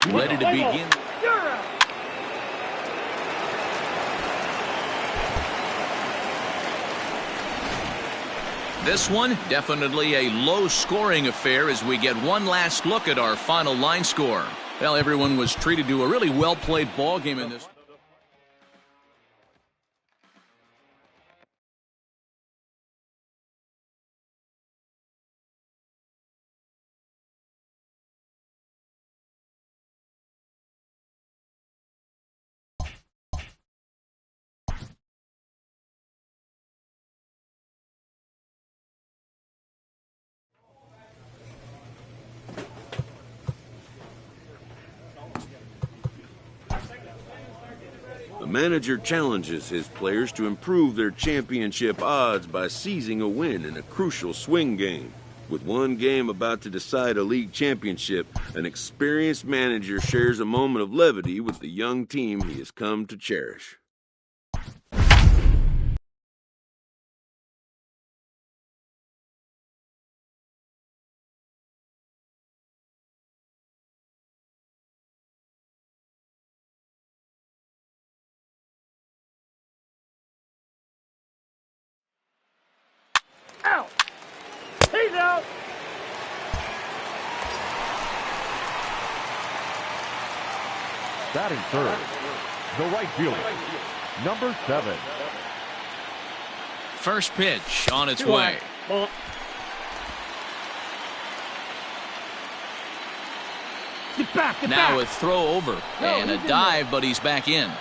Ready to begin. This one definitely a low-scoring affair as we get one last look at our final line score. Well, everyone was treated to a really well-played ball game in this. The manager challenges his players to improve their championship odds by seizing a win in a crucial swing game. With one game about to decide a league championship, an experienced manager shares a moment of levity with the young team he has come to cherish. Out. He's out. Batting third, the right fielder, number 7. First pitch on its way. Ball. Get back, get Now back. a throw over and a dive, but he's back in.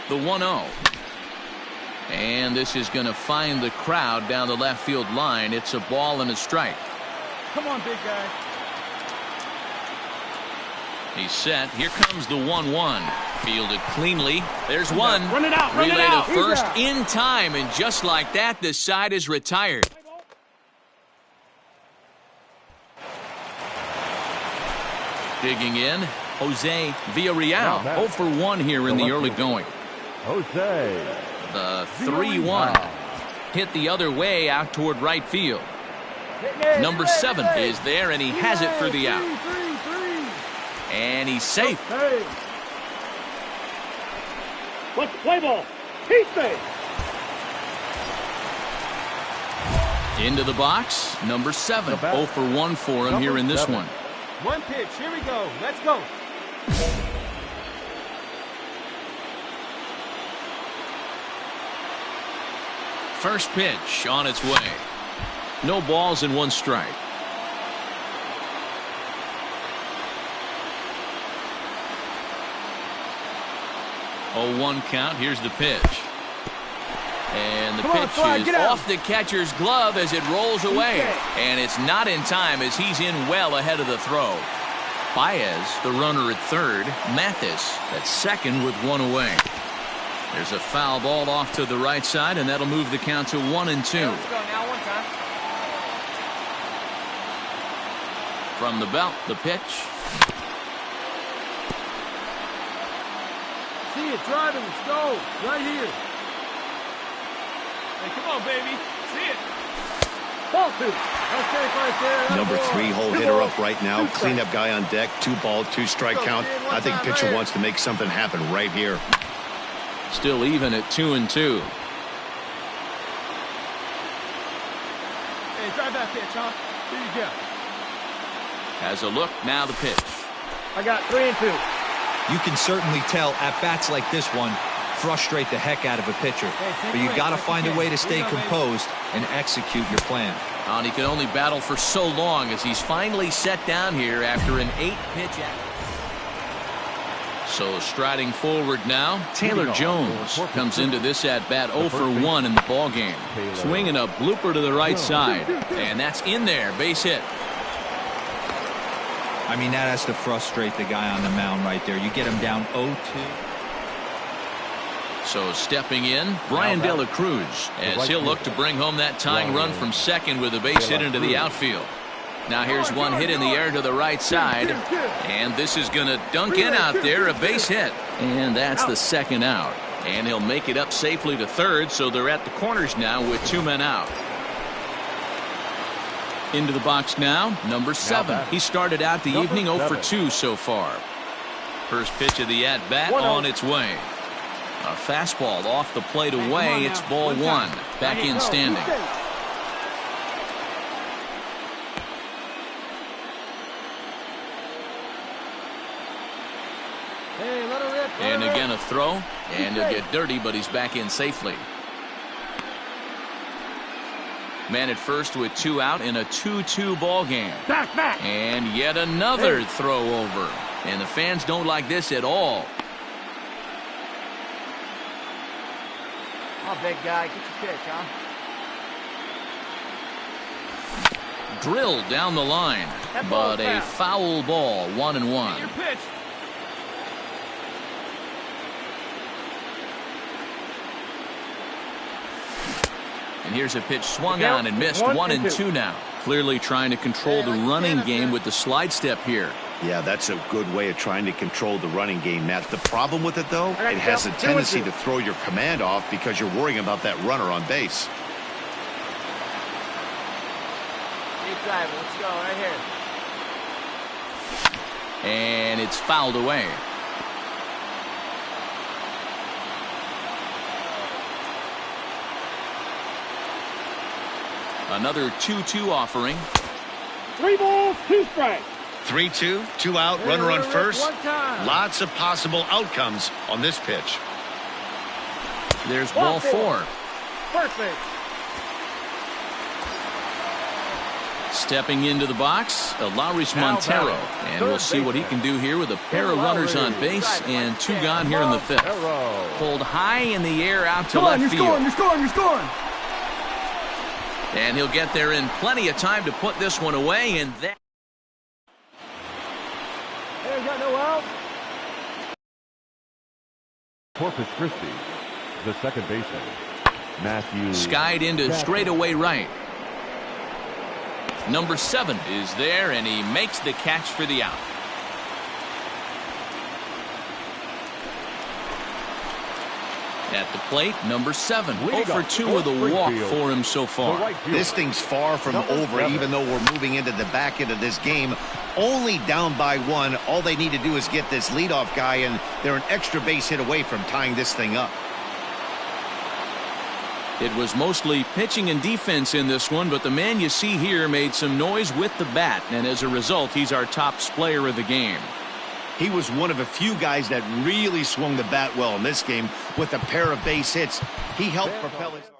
The 1-0. And this is going to find the crowd down the left field line. It's a ball and a strike. Come on, big guy. He's set. Here comes the 1-1. Fielded cleanly. There's one. Run it out. Run Relay it out. to first in time, and just like that, the side is retired. Digging in, Jose Villarreal. 0 for 1 here in the early going. Jose. The 3-1. Hit the other way out toward right field. Number 7 is there, and he has it for the out. And he's safe. Let's play ball. He's safe. Into the box, number 7. 0 for 1 for him here in this one. One pitch. Here we go. Let's go. First pitch on its way. No balls and 1 strike. 0-1 count. Here's the pitch. And the pitch is off the catcher's glove as it rolls away. And it's not in time as he's in well ahead of the throw. Baez, the runner at third. Mathis at second with 1 away. There's a foul ball off to the right side, and that'll move the count to 1-2. Let's go now, one time. From the belt, the pitch. See it driving. Let's go. Right here. Hey, come on, baby. See it. Ball 2. That's safe right there. Number 3 hole hitter up right now. Cleanup guy on deck. 2 ball, 2 strike count. I think pitcher wants to make something happen right here. Still even at 2-2. Hey, drive that pitch, huh? Here you go. Has a look. Now the pitch. I got 3-2. You can certainly tell at bats like this one frustrate the heck out of a pitcher. But you got to find a way to stay composed and execute your plan. And he can only battle for so long as he's finally set down here after an 8-pitch action. So striding forward now, Taylor Jones comes into this at-bat 0 for 1 in the ballgame. Swinging a blooper to the right side. And that's in there. Base hit. I mean, that has to frustrate the guy on the mound right there. You get him down 0-2. So stepping in, Brian De La Cruz, as he'll look to bring home that tying run from second with a base hit into the outfield. Now here's one hit in the air to the right side, and this is going to dunk in out there, a base hit. And that's the second out. And he'll make it up safely to third, so they're at the corners now with 2 men out. Into the box now, number 7. He started out the evening 0 for 2 so far. First pitch of the at-bat on its way. A fastball off the plate away. It's ball 1. Back in standing. And again a throw, and he'll get dirty, but he's back in safely. Man at first with 2 out in a 2-2 ball game. Back. And yet another throw over. And the fans don't like this at all. Oh, big guy, get your pitch, huh? Drilled down the line, but a foul ball, 1-1. Your pitch. And here's a pitch swung on and missed. 1-2 now. Clearly trying to control the running game with the slide step here. Yeah, that's a good way of trying to control the running game, Matt. The problem with it, though, it has a tendency to throw your command off because you're worrying about that runner on base. Deep drive. Let's go right here. And it's fouled away. Another 2-2 offering. 3 balls, 2 strikes. 3-2, 2 out, runner on first. Lots of possible outcomes on this pitch. There's ball 4. Perfect. Stepping into the box, Elauris Montero. And we'll see what he can do here with a pair of runners on base and 2 gone here in the 5th. Pulled high in the air out to left field. You're scoring. And he'll get there in plenty of time to put this one away, and that. Players got no outs. Corpus Christi, the second baseman, Matthew. Skied into Jackson. straightaway right. Number 7 is there, and he makes the catch for the out. At the plate, number 7. 0 for 2 with a walk for him so far. This thing's far from over, even though we're moving into the back end of this game. Only down by 1. All they need to do is get this leadoff guy, and they're an extra base hit away from tying this thing up. It was mostly pitching and defense in this one, but the man you see here made some noise with the bat, and as a result, he's our top player of the game. He was one of a few guys that really swung the bat well in this game with a pair of base hits. He helped propel his...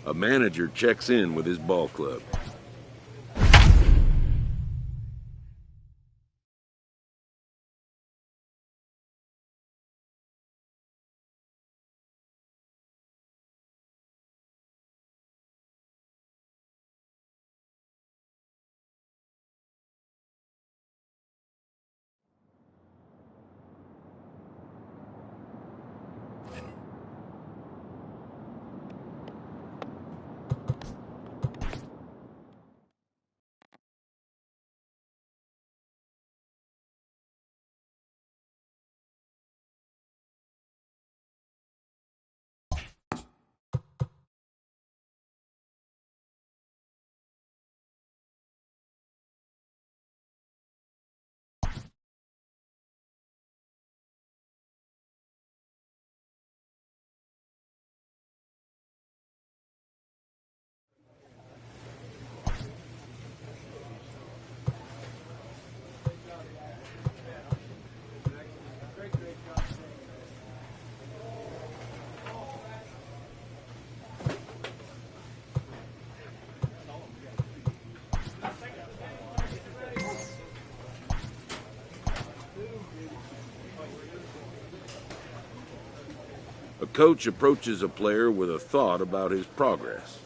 A manager checks in with his ball club. A coach approaches a player with a thought about his progress.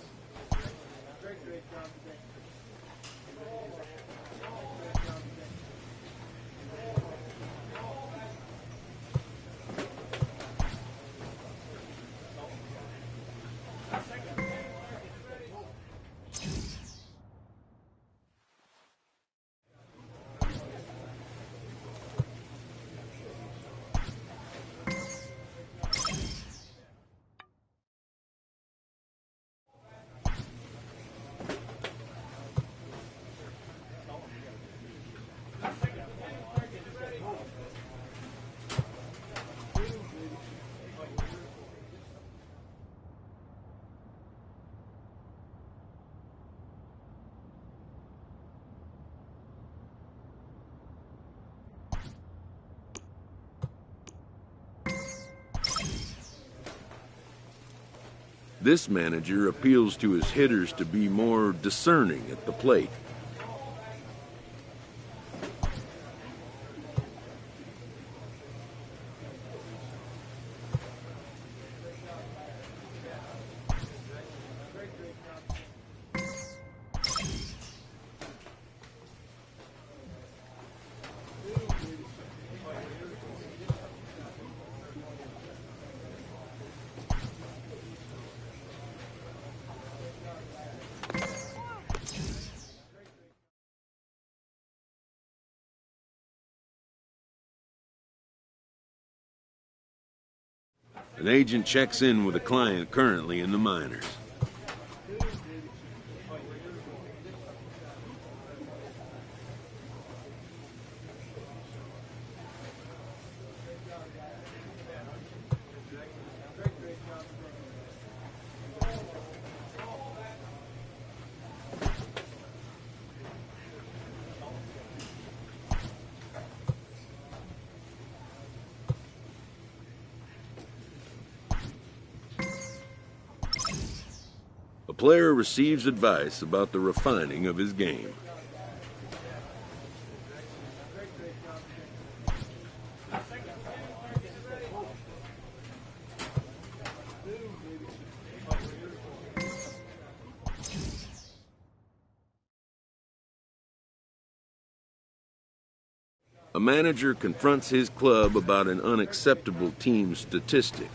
This manager appeals to his hitters to be more discerning at the plate. An agent checks in with a client currently in the minors. A player receives advice about the refining of his game. A manager confronts his club about an unacceptable team statistic.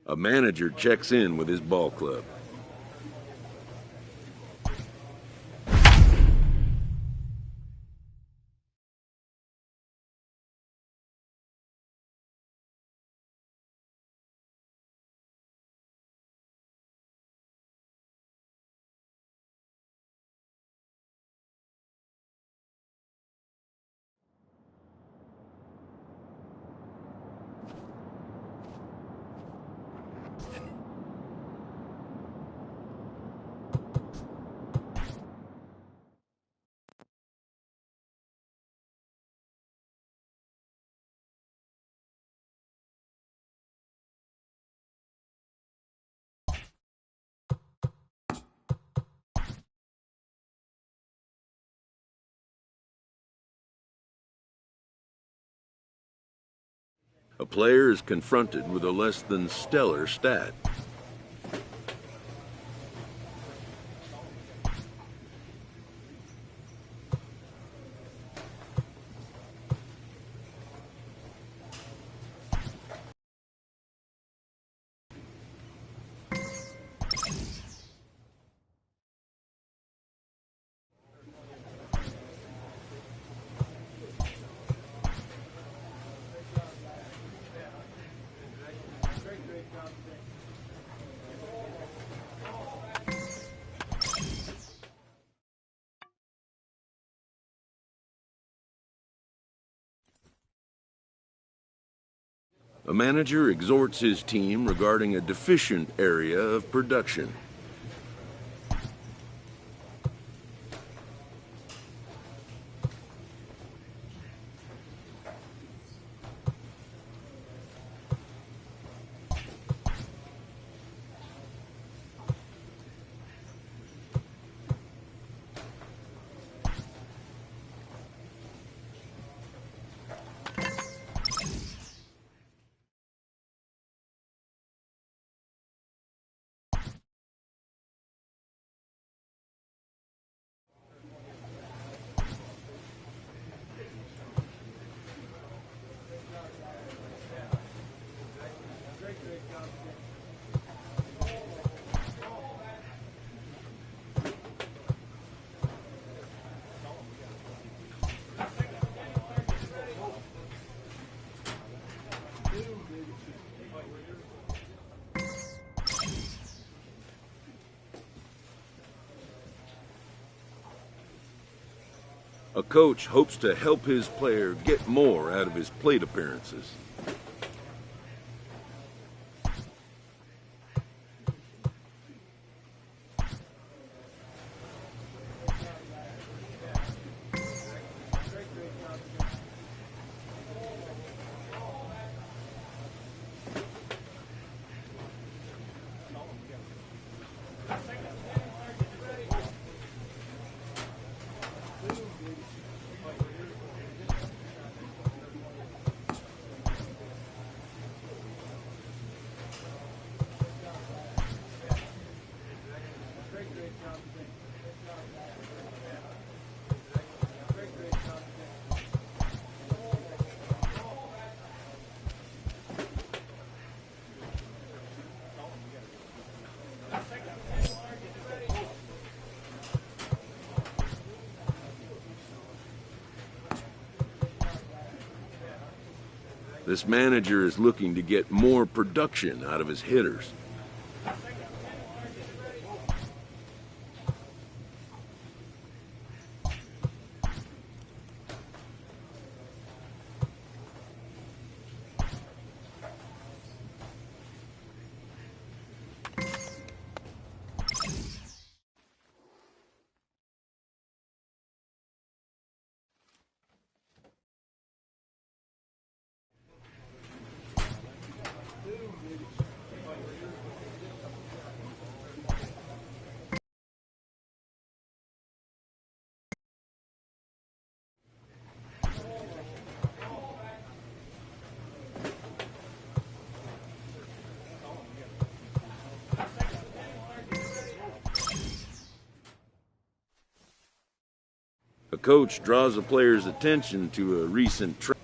A manager checks in with his ball club. A player is confronted with a less than stellar stat. A manager exhorts his team regarding a deficient area of production. A coach hopes to help his player get more out of his plate appearances. This manager is looking to get more production out of his hitters. A coach draws a player's attention to a recent trend.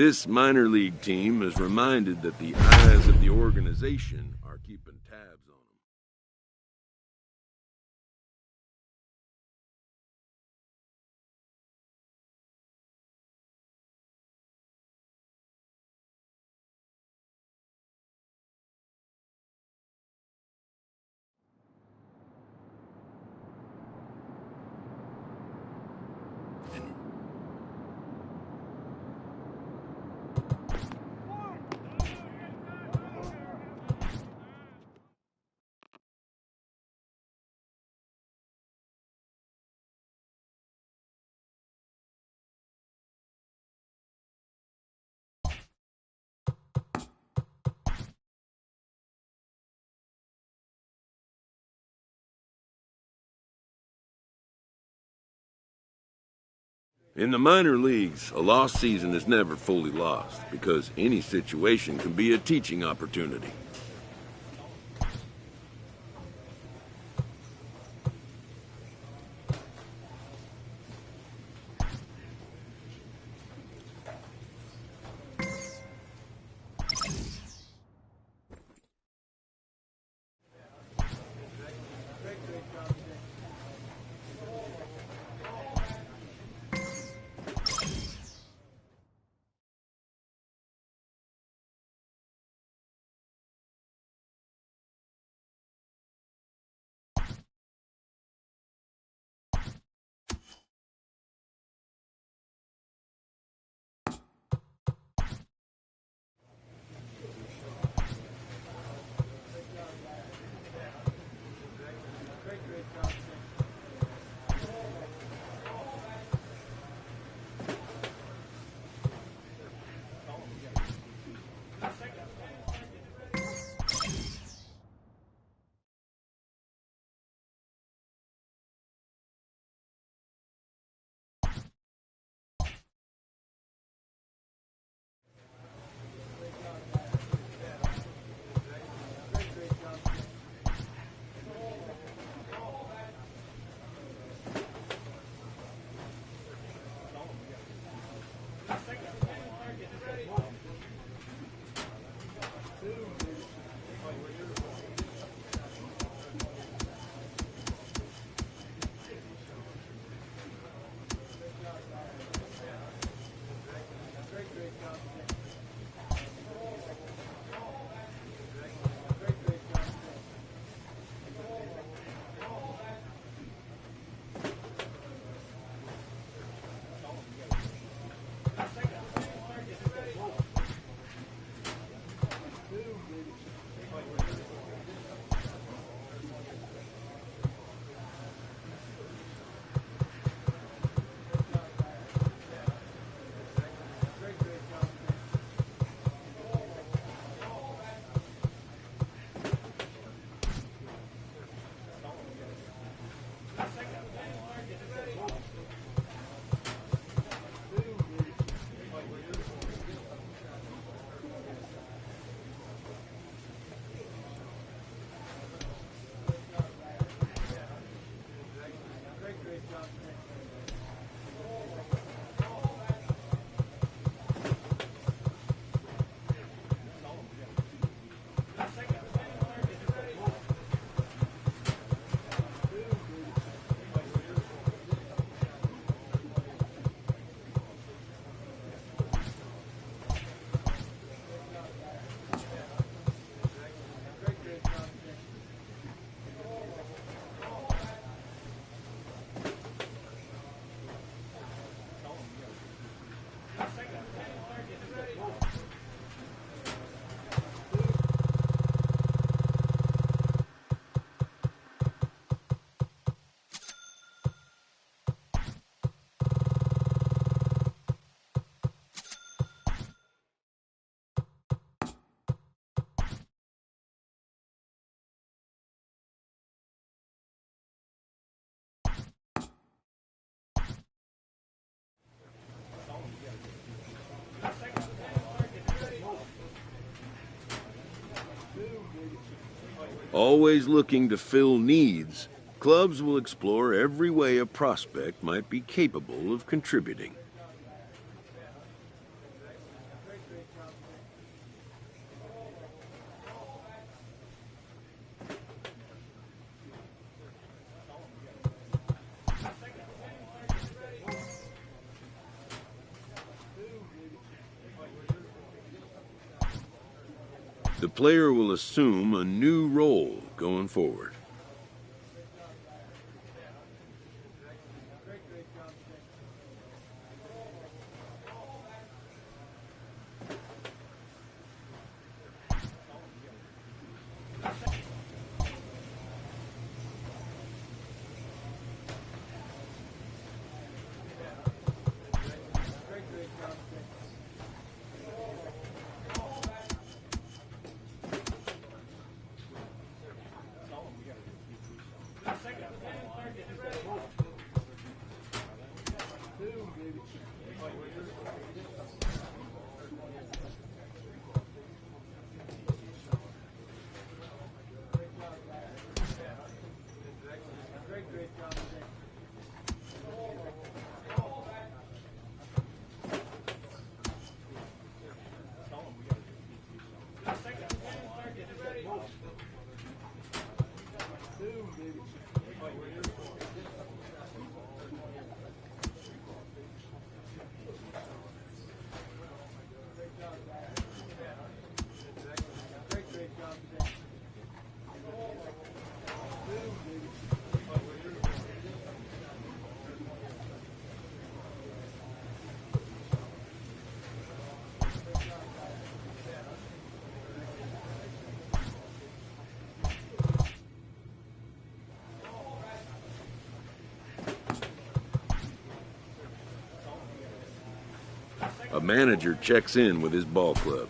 This minor league team is reminded that the eyes of the organization are keeping tabs on them. In the minor leagues, a lost season is never fully lost because any situation can be a teaching opportunity. Always looking to fill needs, clubs will explore every way a prospect might be capable of contributing. The player will assume a new role going forward. A manager checks in with his ball club.